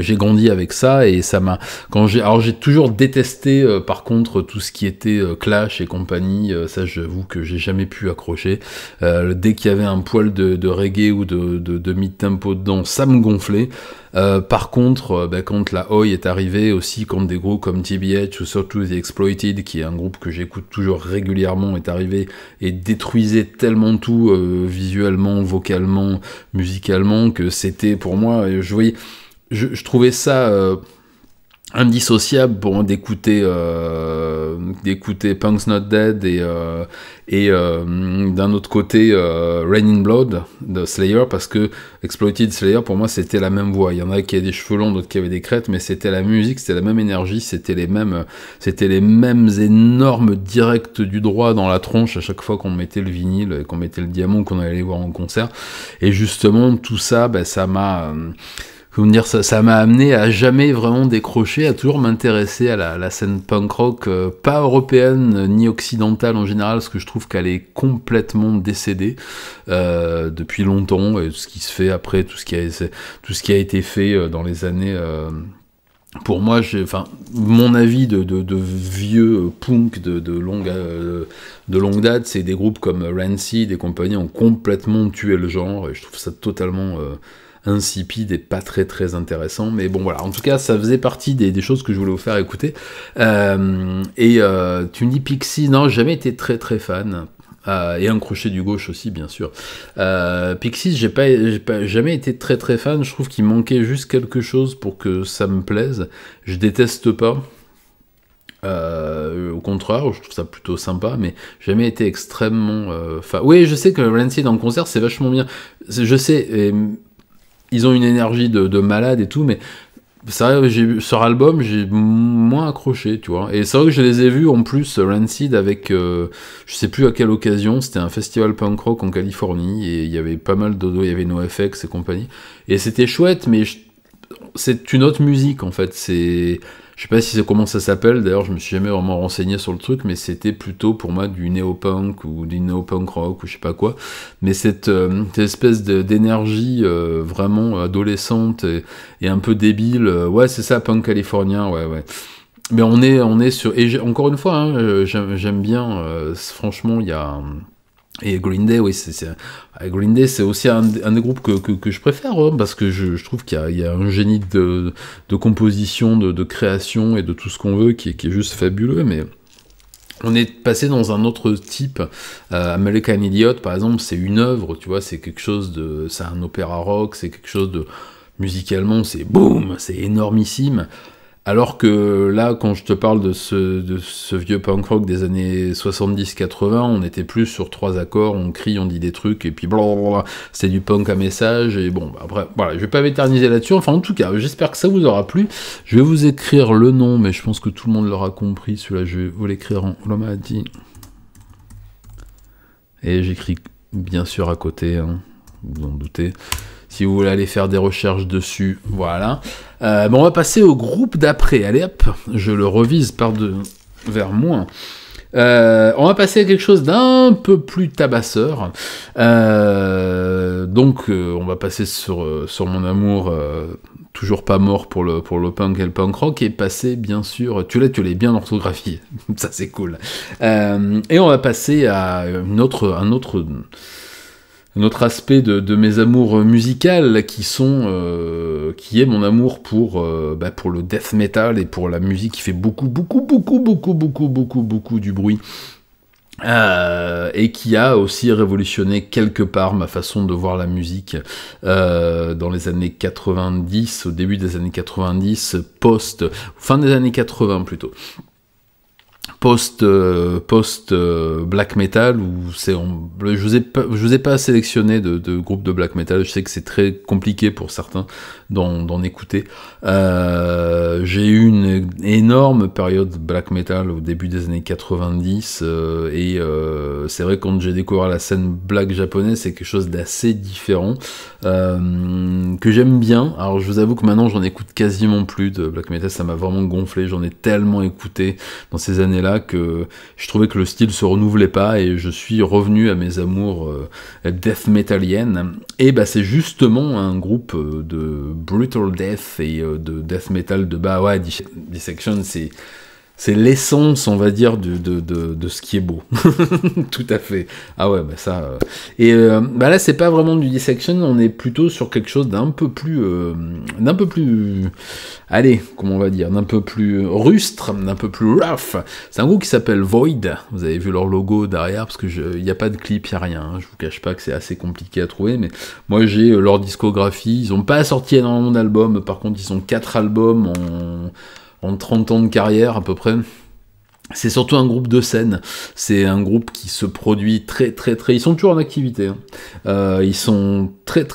j'ai grandi avec ça, et ça m'a... j'ai toujours détesté par contre tout ce qui était Clash et compagnie, ça j'avoue que j'ai jamais pu accrocher. Dès qu'il y avait un poil de reggae ou de mid-tempo dedans, ça me gonflait. Par contre, quand la Oi est arrivée, aussi quand des groupes comme TBH ou surtout The Exploited, qui est un groupe que j'écoute toujours régulièrement, est arrivé et détruisait tellement tout, visuellement, vocalement, musicalement, que c'était pour moi, je trouvais ça indissociable pour moi d'écouter Punk's Not Dead et d'un autre côté Rain in Blood de Slayer, parce que Exploited Slayer pour moi c'était la même voix. Il y en a qui avaient des cheveux longs, d'autres qui avaient des crêtes, mais c'était la musique, c'était la même énergie, c'était les mêmes énormes directs du droit dans la tronche à chaque fois qu'on mettait le vinyle, qu'on mettait le diamant, qu'on allait les voir en concert. Et justement tout ça, ça m'a comment dire, ça m'a amené à jamais vraiment décrocher, à toujours m'intéresser à la scène punk rock, pas européenne ni occidentale en général, parce que je trouve qu'elle est complètement décédée depuis longtemps, et tout ce qui se fait après, tout ce qui a été fait dans les années... pour moi, mon avis de vieux punk de longue date, c'est des groupes comme Rancid et compagnie ont complètement tué le genre, et je trouve ça totalement... insipide et pas très très intéressant, mais bon voilà, en tout cas ça faisait partie des choses que je voulais vous faire écouter. Tu me dis Pixies, non, j'ai jamais été très très fan, et Un crochet du gauche aussi bien sûr. Pixies, j'ai pas jamais été très très fan, je trouve qu'il manquait juste quelque chose pour que ça me plaise. Je déteste pas, au contraire, je trouve ça plutôt sympa, mais j'ai jamais été extrêmement oui, je sais que Rancid en concert c'est vachement bien, je sais, ils ont une énergie de malade et tout, mais c'est vrai que sur album, j'ai moins accroché, tu vois. Et c'est vrai que je les ai vus en plus, Rancid, avec, je sais plus à quelle occasion, c'était un festival punk rock en Californie, et il y avait pas mal il y avait NoFX et compagnie. Et c'était chouette, mais c'est une autre musique, en fait. Je sais pas si c'est comment ça s'appelle, d'ailleurs je me suis jamais vraiment renseigné sur le truc, mais c'était plutôt pour moi du néo-punk ou du néo-punk rock ou je sais pas quoi, mais cette espèce d'énergie vraiment adolescente et un peu débile, ouais c'est ça, punk californien, ouais. Mais on est sur... Et encore une fois, hein, j'aime bien, franchement, il y a... Et Green Day, oui, Green Day, c'est aussi un des groupes que je préfère, hein, parce que je trouve qu'il y a un génie de composition, de création et de tout ce qu'on veut qui est juste fabuleux, mais on est passé dans un autre type. American Idiot, par exemple, c'est une œuvre, tu vois, c'est quelque chose c'est un opéra rock, c'est quelque chose de... Musicalement, c'est boum, c'est énormissime. Alors que là, quand je te parle de ce vieux punk rock des années 70-80, on était plus sur 3 accords, on crie, on dit des trucs, et puis blablabla, c'est du punk à message, et bon, après, voilà, je vais pas m'éterniser là-dessus, enfin en tout cas, j'espère que ça vous aura plu. Je vais vous écrire le nom, mais je pense que tout le monde l'aura compris, celui-là, je vais vous l'écrire en... On m'a dit... Et j'écris bien sûr à côté, hein, vous en doutez. Si vous voulez aller faire des recherches dessus, voilà. Bon, on va passer au groupe d'après. Allez hop, je le revise vers moi. On va passer à quelque chose d'un peu plus tabasseur. Donc, on va passer sur mon amour toujours pas mort pour le punk et le punk rock, et passer, bien sûr, tu l'as bien orthographié. Ça, c'est cool. Et on va passer à un autre aspect de mes amours musicales qui est mon amour pour le death metal et pour la musique qui fait beaucoup du bruit. Et qui a aussi révolutionné quelque part ma façon de voir la musique dans les années 90, au début des années 90, fin des années 80 plutôt. Post black metal, où je vous ai pas sélectionné de groupes de black metal, je sais que c'est très compliqué pour certains d'en écouter. J'ai eu une énorme période black metal au début des années 90, et c'est vrai que quand j'ai découvert la scène black japonaise, c'est quelque chose d'assez différent, que j'aime bien. Alors je vous avoue que maintenant j'en écoute quasiment plus de black metal, ça m'a vraiment gonflé, j'en ai tellement écouté dans ces années-là que je trouvais que le style se renouvelait pas, et je suis revenu à mes amours death metaliennes, et c'est justement un groupe de brutal death et de death metal Dissection, c'est l'essence, on va dire, de ce qui est beau. Tout à fait. Ah ouais, ça... Et là, c'est pas vraiment du Dissection, on est plutôt sur quelque chose d'un peu plus... Allez, comment on va dire, d'un peu plus rustre, d'un peu plus rough. C'est un groupe qui s'appelle Void. Vous avez vu leur logo derrière, parce que il n'y a pas de clip, il n'y a rien. Hein. Je vous cache pas que c'est assez compliqué à trouver, mais moi j'ai leur discographie. Ils n'ont pas sorti énormément d'albums, par contre ils ont 4 albums en 30 ans de carrière à peu près. C'est surtout un groupe de scène, c'est un groupe qui se produit très, ils sont toujours en activité, hein. Ils sont très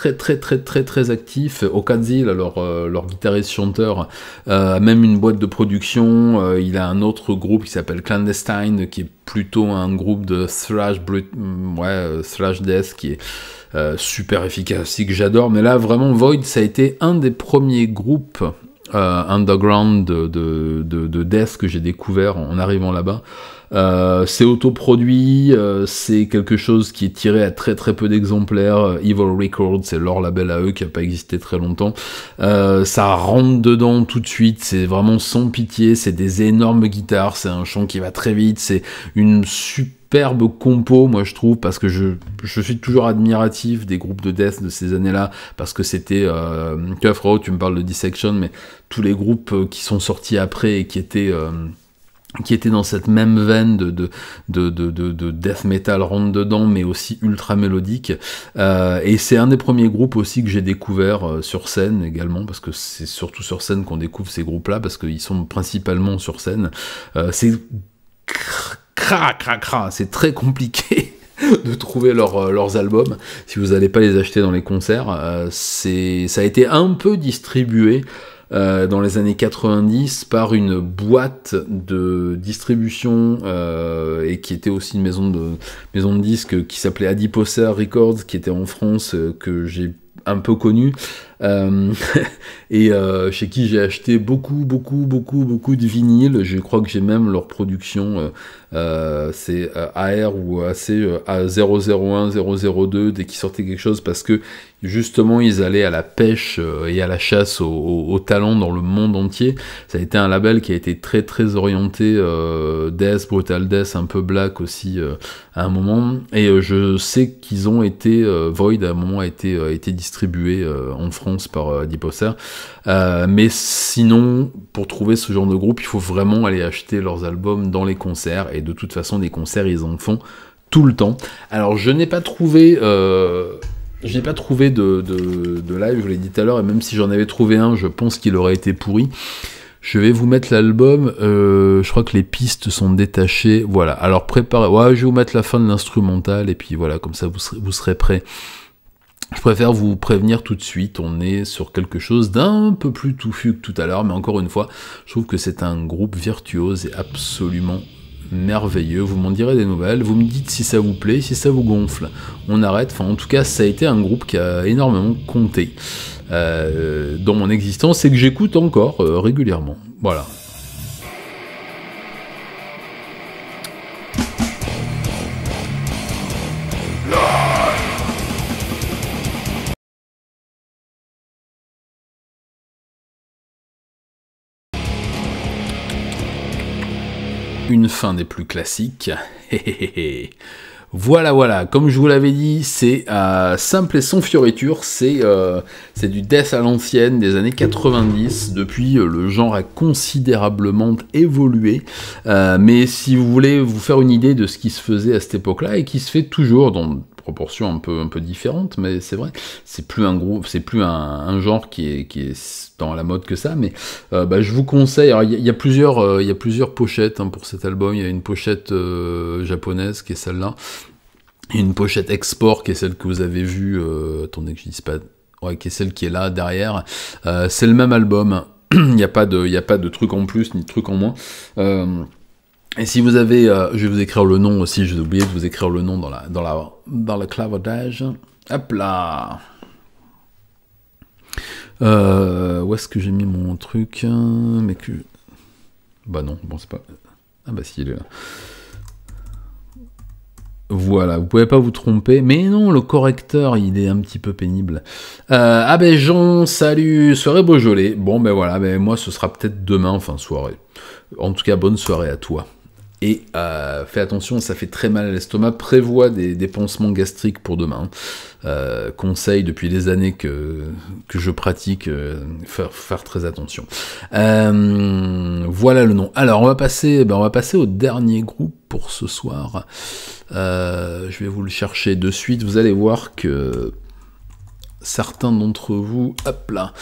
actifs. Okazi, leur guitariste chanteur, a même une boîte de production, il a un autre groupe qui s'appelle Clandestine, qui est plutôt un groupe de thrash death, qui est super efficace, que j'adore, mais là vraiment Void, ça a été un des premiers groupes underground de death que j'ai découvert en arrivant là-bas. C'est autoproduit, c'est quelque chose qui est tiré à très peu d'exemplaires. Evil Records, c'est leur label à eux qui n'a pas existé très longtemps. Ça rentre dedans tout de suite, c'est vraiment sans pitié, c'est des énormes guitares, c'est un chant qui va très vite, c'est une superbe compo, moi je trouve, parce que je suis toujours admiratif des groupes de death de ces années-là, parce que c'était, tu vois, tu me parles de Dissection, mais tous les groupes qui sont sortis après et qui étaient dans cette même veine de death metal rentre dedans, mais aussi ultra mélodique. Et c'est un des premiers groupes aussi que j'ai découvert sur scène également, parce que c'est surtout sur scène qu'on découvre ces groupes-là, parce qu'ils sont principalement sur scène. C'est c'est très compliqué de trouver leurs albums si vous n'allez pas les acheter dans les concerts. Ça a été un peu distribué dans les années 90 par une boîte de distribution et qui était aussi une maison de disques qui s'appelait Adiposer Records, qui était en France, que j'ai un peu connu, et chez qui j'ai acheté beaucoup de vinyles. Je crois que j'ai même leur production, c'est AR ou AC A001, 002, dès qu'ils sortaient quelque chose, parce que justement ils allaient à la pêche et à la chasse aux talents dans le monde entier. Ça a été un label qui a été très orienté death, brutal death, un peu black aussi à un moment, et je sais qu'ils ont été Void à un moment a été distribué en France par Deeposer, mais sinon pour trouver ce genre de groupe il faut vraiment aller acheter leurs albums dans les concerts, et de toute façon des concerts ils en font tout le temps. Alors je n'ai pas trouvé de live, je vous l'ai dit tout à l'heure, et même si j'en avais trouvé un, je pense qu'il aurait été pourri. Je vais vous mettre l'album, je crois que les pistes sont détachées, voilà, alors préparez, ouais, je vais vous mettre la fin de l'instrumental, et puis voilà, comme ça vous serez prêts. Je préfère vous prévenir tout de suite, on est sur quelque chose d'un peu plus touffu que tout à l'heure, mais encore une fois, je trouve que c'est un groupe virtuose et absolument merveilleux. Vous m'en direz des nouvelles, vous me dites si ça vous plaît, si ça vous gonfle, on arrête. Enfin, en tout cas, ça a été un groupe qui a énormément compté dans mon existence et que j'écoute encore régulièrement. Voilà. Une fin des plus classiques. Voilà, comme je vous l'avais dit, c'est simple et sans fioriture, c'est du death à l'ancienne des années 90. Depuis, le genre a considérablement évolué, mais si vous voulez vous faire une idée de ce qui se faisait à cette époque-là, et qui se fait toujours dans proportions un peu différentes, mais c'est vrai, c'est plus un groupe, c'est plus un genre qui est dans la mode que ça, mais je vous conseille. Alors il y a plusieurs pochettes pour cet album. Il y a une pochette japonaise qui est celle-là, et une pochette export qui est celle que vous avez vue. Attendez que je dise pas. Ouais, qui est celle qui est là derrière. C'est le même album. Il n'y a pas de truc en plus ni de truc en moins. Et si vous avez, je vais vous écrire le nom aussi. J'ai oublié de vous écrire le nom dans le clavardage. Hop là. Où est-ce que j'ai mis mon truc? Mais que... Bah non, bon c'est pas... Ah bah si, il est là. Voilà, vous pouvez pas vous tromper, mais non, le correcteur, il est un petit peu pénible. Ah ben Jean, salut, soirée Beaujolais. Bon ben voilà, ben moi ce sera peut-être demain, enfin soirée. En tout cas, bonne soirée à toi. Et fais attention, ça fait très mal à l'estomac, prévois des pansements gastriques pour demain. Conseil depuis des années que je pratique, faire très attention. Voilà le nom. Alors on va passer au dernier groupe pour ce soir. Je vais vous le chercher de suite. Vous allez voir que certains d'entre vous, hop là,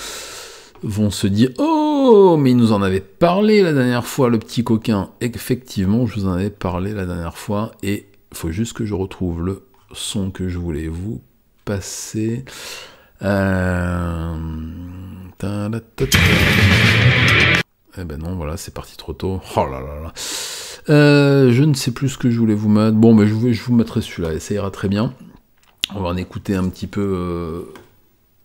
vont se dire « Oh, Oh, mais il nous en avait parlé la dernière fois, le petit coquin. Effectivement, je vous en avais parlé la dernière fois, et il faut juste que je retrouve le son que je voulais vous passer. Eh ben non, voilà, c'est parti trop tôt. Oh là là là. Je ne sais plus ce que je voulais vous mettre. Bon, mais je vous mettrai celui-là, ça ira très bien. On va en écouter un petit peu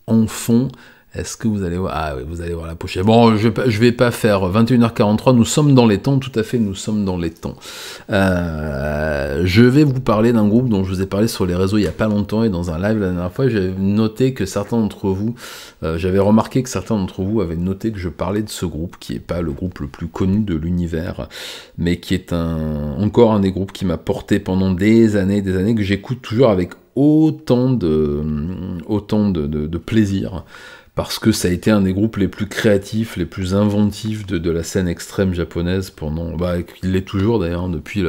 en fond. Est-ce que vous allez voir... Ah oui, vous allez voir la pochette. Bon, je vais pas faire 21h43, nous sommes dans les temps, tout à fait, nous sommes dans les temps. Je vais vous parler d'un groupe dont je vous ai parlé sur les réseaux il y a pas longtemps, et dans un live la dernière fois, j'avais noté que certains d'entre vous, j'avais remarqué que certains d'entre vous avaient noté que je parlais de ce groupe, qui est pas le groupe le plus connu de l'univers, mais qui est encore un des groupes qui m'a porté pendant des années, que j'écoute toujours avec autant de plaisir, parce que ça a été un des groupes les plus créatifs, les plus inventifs de la scène extrême japonaise pendant... Bah, il l'est toujours d'ailleurs, depuis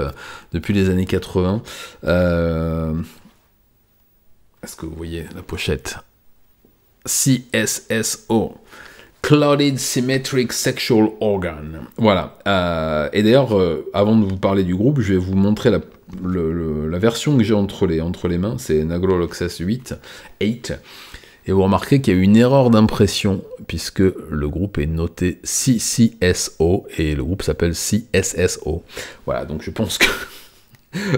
les années 80. Est-ce que vous voyez la pochette? CSSO. Clouded Symmetric Sexual Organ. Voilà. Et d'ailleurs, avant de vous parler du groupe, je vais vous montrer la version que j'ai entre les mains. C'est Nagrol-Oxus 8. Et vous remarquez qu'il y a eu une erreur d'impression, puisque le groupe est noté CCSO, et le groupe s'appelle CSSO. Voilà, donc je pense que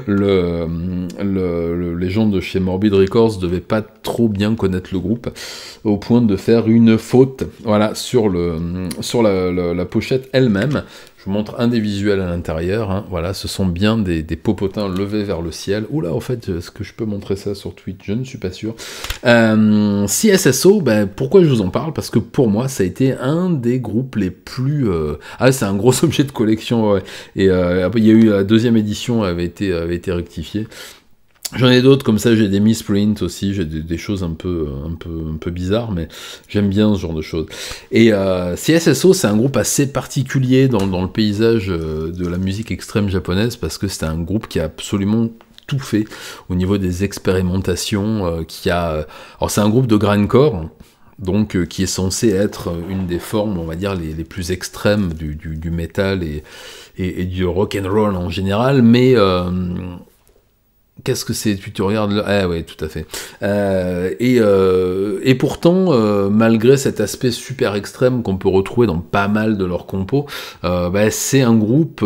les gens de chez Morbid Records devaient pas trop bien connaître le groupe, au point de faire une faute, voilà, sur la pochette elle-même. Je vous montre un des visuels à l'intérieur, hein. Voilà, ce sont bien des popotins levés vers le ciel. Oula, en fait, est-ce que je peux montrer ça sur Twitch? Je ne suis pas sûr. CSSO, ben, pourquoi je vous en parle? Parce que pour moi, ça a été un des groupes les plus... c'est un gros objet de collection, ouais. Et après, il y a eu la deuxième édition, avait été rectifiée. J'en ai d'autres, comme ça, j'ai des misprints aussi, j'ai des choses un peu bizarres, mais j'aime bien ce genre de choses. Et CSSO, c'est un groupe assez particulier dans le paysage de la musique extrême japonaise, parce que c'est un groupe qui a absolument tout fait au niveau des expérimentations, alors c'est un groupe de grindcore, donc qui est censé être une des formes, on va dire, les plus extrêmes du metal et du rock and roll en général, mais... Qu'est-ce que c'est? Tu regardes là? Ah ouais, tout à fait. Et pourtant, malgré cet aspect super extrême qu'on peut retrouver dans pas mal de leurs compos, c'est un groupe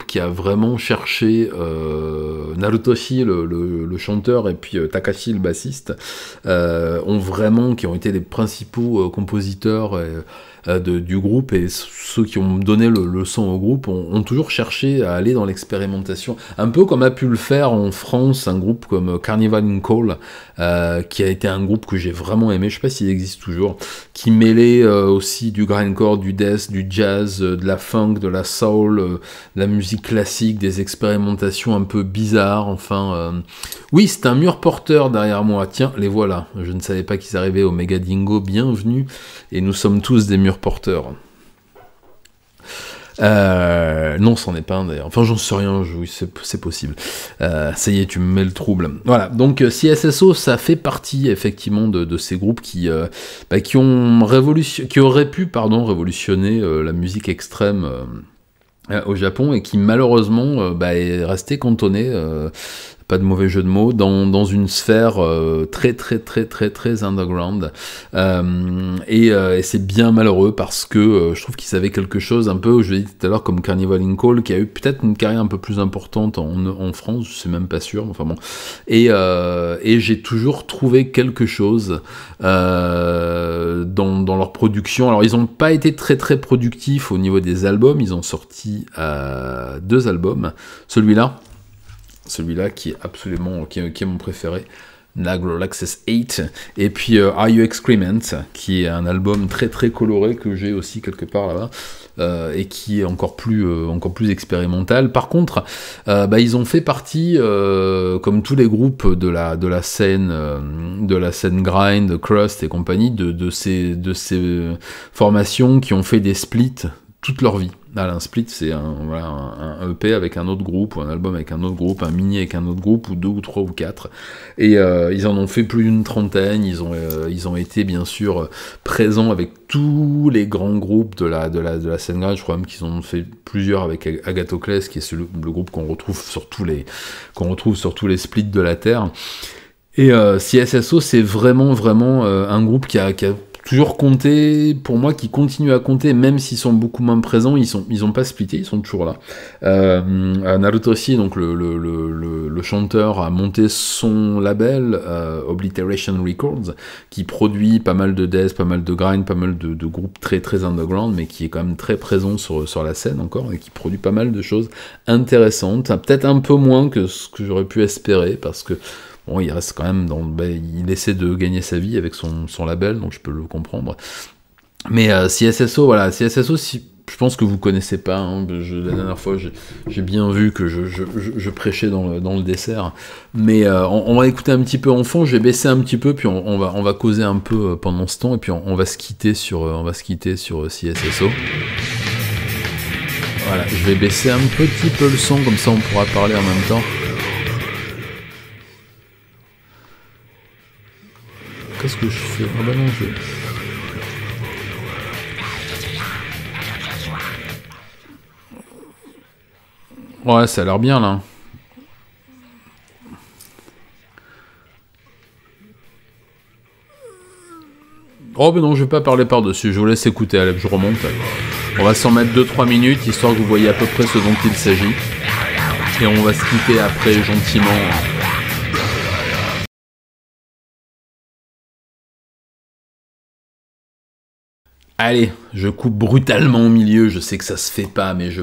qui a vraiment cherché Narutoshi, le chanteur, et puis Takashi, le bassiste, qui ont été les principaux compositeurs du groupe, et ceux qui ont donné le son au groupe ont toujours cherché à aller dans l'expérimentation, un peu comme a pu le faire en France un groupe comme Carnival in Call, qui a été un groupe que j'ai vraiment aimé, je sais pas s'il existe toujours, qui mêlait aussi du grindcore, du death, du jazz, de la funk, de la soul, de la musique classique, des expérimentations un peu bizarres, enfin... Oui, c'est un mur porteur derrière moi, tiens, les voilà, je ne savais pas qu'ils arrivaient au Mega Dingo, bienvenue, et nous sommes tous des murs porteurs. Non, c'en est pas un d'ailleurs. Enfin, j'en sais rien, oui, c'est possible. Ça y est, tu me mets le trouble. Voilà, donc CSSO, ça fait partie effectivement de ces groupes qui auraient pu révolutionner la musique extrême au Japon, et qui malheureusement est resté cantonné, pas de mauvais jeu de mots, dans une sphère très underground, et c'est bien malheureux, parce que je trouve qu'ils avaient quelque chose un peu, je l'ai dit tout à l'heure, comme Carnival in Call, qui a eu peut-être une carrière un peu plus importante en France, je suis même pas sûr, enfin bon, et j'ai toujours trouvé quelque chose dans leur production. Alors ils n'ont pas été très productifs au niveau des albums, ils ont sorti 2 albums, celui-là qui est absolument, qui est mon préféré, Nagrol-Oxus 8, et puis Are You Excrement, qui est un album très coloré, que j'ai aussi quelque part là-bas, et qui est encore plus expérimental. Par contre, ils ont fait partie, comme tous les groupes de la scène grind, crust et compagnie, de ces formations qui ont fait des splits toute leur vie. Là, un split, c'est voilà, un EP avec un autre groupe, ou un album avec un autre groupe, un mini avec un autre groupe, ou 2 ou 3 ou 4. Et ils en ont fait plus d'une trentaine. Ils ont été bien sûr présents avec tous les grands groupes de la scène grunge. Je crois même qu'ils en ont fait plusieurs avec Agathocles, qui est le groupe qu'on retrouve sur tous les splits de la Terre. Et CSSO, c'est vraiment un groupe qui a toujours compté, pour moi, qui continue à compter, même s'ils sont beaucoup moins présents, ils ont pas splitté, ils sont toujours là. Naruto aussi, donc le chanteur, a monté son label, Obliteration Records, qui produit pas mal de death, pas mal de grind, pas mal de groupes très très underground, mais qui est quand même très présent sur la scène encore, et qui produit pas mal de choses intéressantes, peut-être un peu moins que ce que j'aurais pu espérer, parce que bon, il reste quand même il essaie de gagner sa vie avec son label, donc je peux le comprendre. Mais CSSO, voilà, CSSO, je pense que vous connaissez pas. Hein, la dernière fois, j'ai bien vu que je prêchais dans le dessert. Mais on va écouter un petit peu en fond. Je vais baisser un petit peu, puis on va causer un peu pendant ce temps, et puis on va se quitter sur CSSO. Voilà, je vais baisser un petit peu le son, comme ça on pourra parler en même temps. Qu'est-ce que je fais? Ah bah non, Ouais, ça a l'air bien, là. Oh, mais non, je vais pas parler par-dessus. Je vous laisse écouter. Allez, je remonte. On va s'en mettre 2-3 minutes, histoire que vous voyez à peu près ce dont il s'agit. Et on va se quitter après, gentiment. Allez, je coupe brutalement au milieu, je sais que ça se fait pas, mais je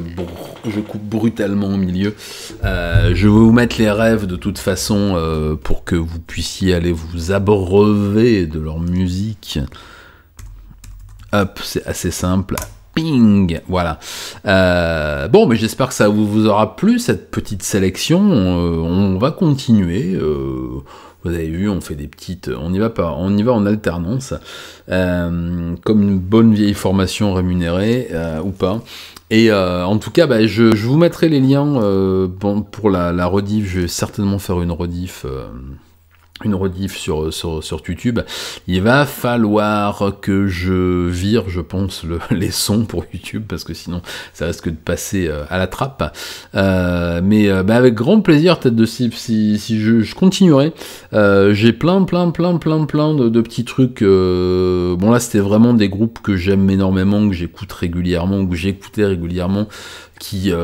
coupe brutalement au milieu. Je vais vous mettre les rêves de toute façon pour que vous puissiez aller vous abreuver de leur musique. Hop, c'est assez simple. Ping, voilà. Bon, mais j'espère que ça vous aura plu, cette petite sélection. On va continuer. Vous avez vu, on fait des petites... On y va en alternance, comme une bonne vieille formation rémunérée, ou pas. Et en tout cas, je vous mettrai les liens pour la rediff. Je vais certainement faire une rediff sur YouTube. Il va falloir que je vire, je pense, les sons pour YouTube, parce que sinon ça risque de passer à la trappe. Mais avec grand plaisir, peut-être si je continuerai. J'ai plein de petits trucs. Bon, là c'était vraiment des groupes que j'aime énormément, que j'écoute régulièrement, ou que j'écoutais régulièrement, qui étaient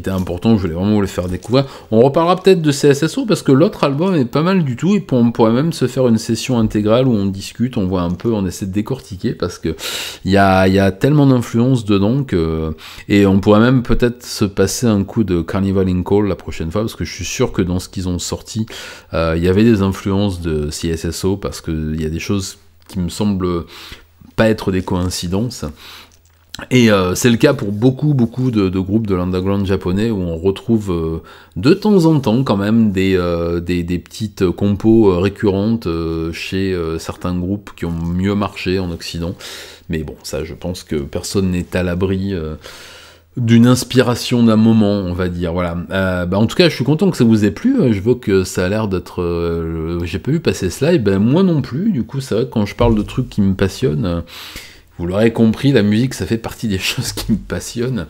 importants, je voulais vraiment vous les faire découvrir. On reparlera peut-être de CSSO, parce que l'autre album est pas mal du tout, et on pourrait même se faire une session intégrale où on discute, on voit un peu, on essaie de décortiquer, parce que il y a tellement d'influences dedans et on pourrait même peut-être se passer un coup de Carnival in Call la prochaine fois, parce que je suis sûr que dans ce qu'ils ont sorti, il y avait des influences de CSSO, parce que il y a des choses qui me semblent pas être des coïncidences. Et c'est le cas pour beaucoup de groupes de l'underground japonais, où on retrouve de temps en temps quand même des petites compos récurrentes chez certains groupes qui ont mieux marché en Occident. Mais bon, ça, je pense que personne n'est à l'abri d'une inspiration d'un moment, on va dire. Voilà. En tout cas, je suis content que ça vous ait plu. Je vois que ça a l'air d'être... j'ai pas vu passer ce live, moi non plus. Du coup, c'est vrai que quand je parle de trucs qui me passionnent... Vous l'aurez compris, la musique, ça fait partie des choses qui me passionnent,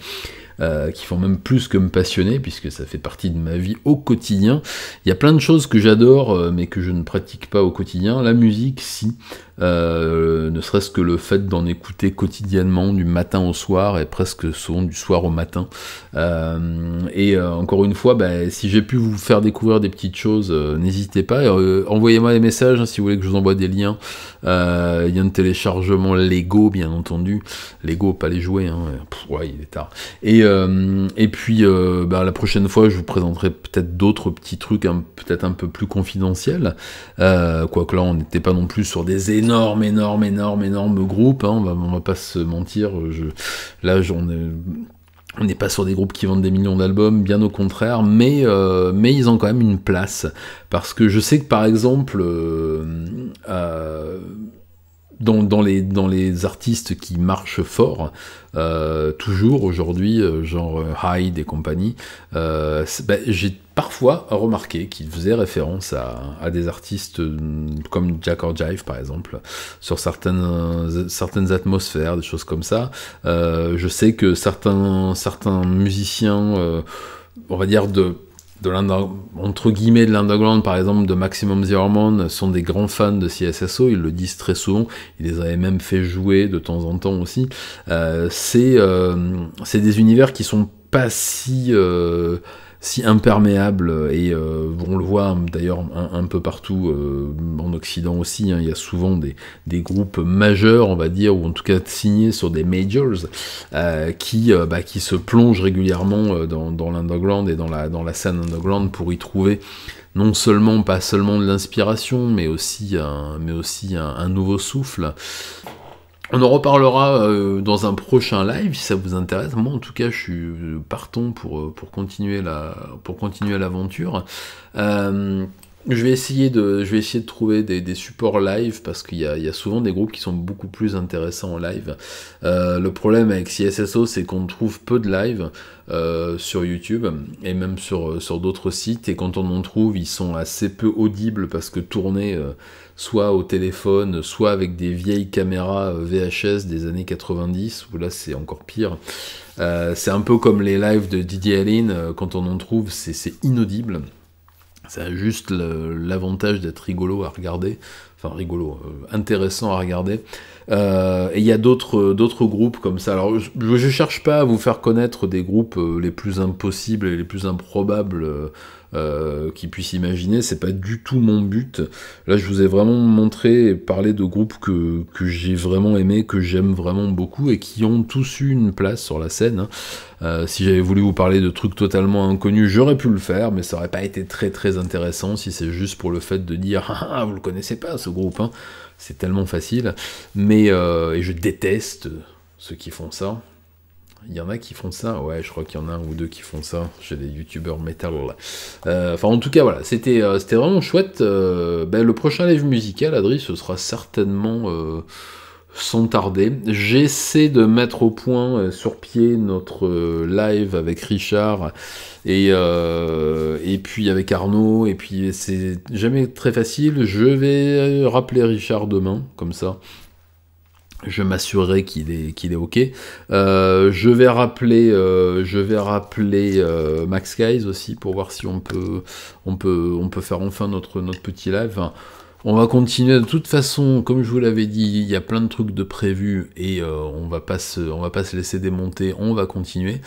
qui font même plus que me passionner, puisque ça fait partie de ma vie au quotidien. Il y a plein de choses que j'adore, mais que je ne pratique pas au quotidien. La musique, si. Ne serait-ce que le fait d'en écouter quotidiennement, du matin au soir, et presque souvent du soir au matin. Encore une fois, si j'ai pu vous faire découvrir des petites choses, n'hésitez pas. Envoyez-moi des messages, hein, si vous voulez que je vous envoie des liens. Liens de téléchargement Lego, bien entendu. Lego, pas les jouets, hein. Ouais, il est tard. Et puis, la prochaine fois, je vous présenterai peut-être d'autres petits trucs, peut-être un peu plus confidentiels. Quoique là, on n'était pas non plus sur des énormes groupes, hein, on va pas se mentir. On n'est pas sur des groupes qui vendent des millions d'albums, bien au contraire, mais ils ont quand même une place, parce que je sais que par exemple dans les artistes qui marchent fort, toujours aujourd'hui, genre Hyde et compagnie, j'ai parfois remarqué qu'ils faisaient référence à des artistes comme Jack or Jive par exemple, sur certaines atmosphères, des choses comme ça. Je sais que certains musiciens, on va dire entre guillemets de l'underground, par exemple de Maximum the Hormone, sont des grands fans de CSSO, ils le disent très souvent, ils les avaient même fait jouer de temps en temps aussi. C'est des univers qui sont pas si imperméables, et on le voit d'ailleurs un peu partout en Occident aussi, hein, il y a souvent des groupes majeurs, on va dire, ou en tout cas signés sur des majors, qui se plongent régulièrement dans l'underground et dans la scène underground pour y trouver pas seulement de l'inspiration, mais aussi un nouveau souffle. On en reparlera dans un prochain live si ça vous intéresse. Moi en tout cas je suis partant pour continuer l'aventure. Je vais essayer de trouver des supports live, parce qu'il y a souvent des groupes qui sont beaucoup plus intéressants en live. Le problème avec CSSO, c'est qu'on trouve peu de live sur YouTube et même sur d'autres sites, et quand on en trouve, ils sont assez peu audibles parce que tournés soit au téléphone, soit avec des vieilles caméras VHS des années 90, où là c'est encore pire. C'est un peu comme les lives de Didier Allin, quand on en trouve, c'est inaudible. Ça a juste l'avantage d'être rigolo à regarder, enfin rigolo, intéressant à regarder. Et il y a d'autres groupes comme ça. Alors je cherche pas à vous faire connaître des groupes les plus impossibles et les plus improbables qui puissent imaginer, c'est pas du tout mon but. Là je vous ai vraiment montré et parlé de groupes que j'ai vraiment aimé, que j'aime vraiment beaucoup, et qui ont tous eu une place sur la scène, hein. Si j'avais voulu vous parler de trucs totalement inconnus, j'aurais pu le faire, mais ça aurait pas été très très intéressant si c'est juste pour le fait de dire « Ah, vous le connaissez pas ce groupe, hein ». C'est tellement facile, mais et je déteste ceux qui font ça. Il y en a qui font ça, ouais, je crois qu'il y en a un ou deux qui font ça, chez des youtubeurs metal. Enfin, en tout cas, voilà, c'était vraiment chouette. Le prochain live musical, Adri, ce sera certainement sans tarder. J'essaie de mettre au point, sur pied, notre live avec Richard, et puis avec Arnaud, et puis c'est jamais très facile. Je vais rappeler Richard demain, comme ça. Je m'assurerai qu'il est ok. Je vais rappeler Max Guys aussi pour voir si on peut faire enfin notre petit live. Enfin, on va continuer de toute façon, comme je vous l'avais dit, il y a plein de trucs de prévus, et on va pas se laisser démonter, on va continuer.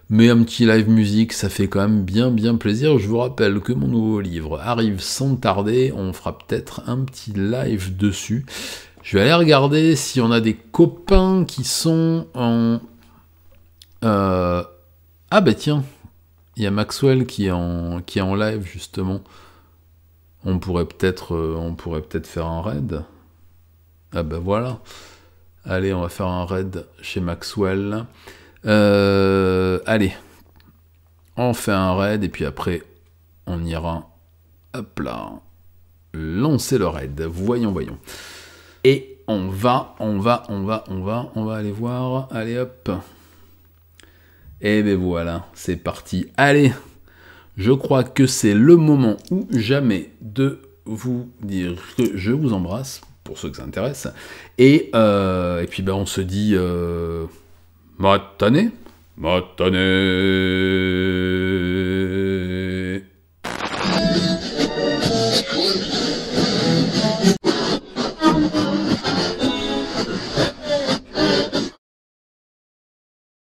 Mais un petit live musique, ça fait quand même bien plaisir. Je vous rappelle que mon nouveau livre arrive sans tarder, on fera peut-être un petit live dessus. Je vais aller regarder si on a des copains qui sont en... Ah bah tiens, il y a Maxwell qui est en live justement. On pourrait peut-être faire un raid. Ah bah voilà. Allez, on va faire un raid chez Maxwell. Allez. On fait un raid et puis après on ira. Hop là. Lancer le raid. Voyons. Et on va aller voir. Allez hop. Et ben voilà, c'est parti. Allez, je crois que c'est le moment ou jamais de vous dire que je vous embrasse, pour ceux que ça intéresse. Et puis ben on se dit... Matane.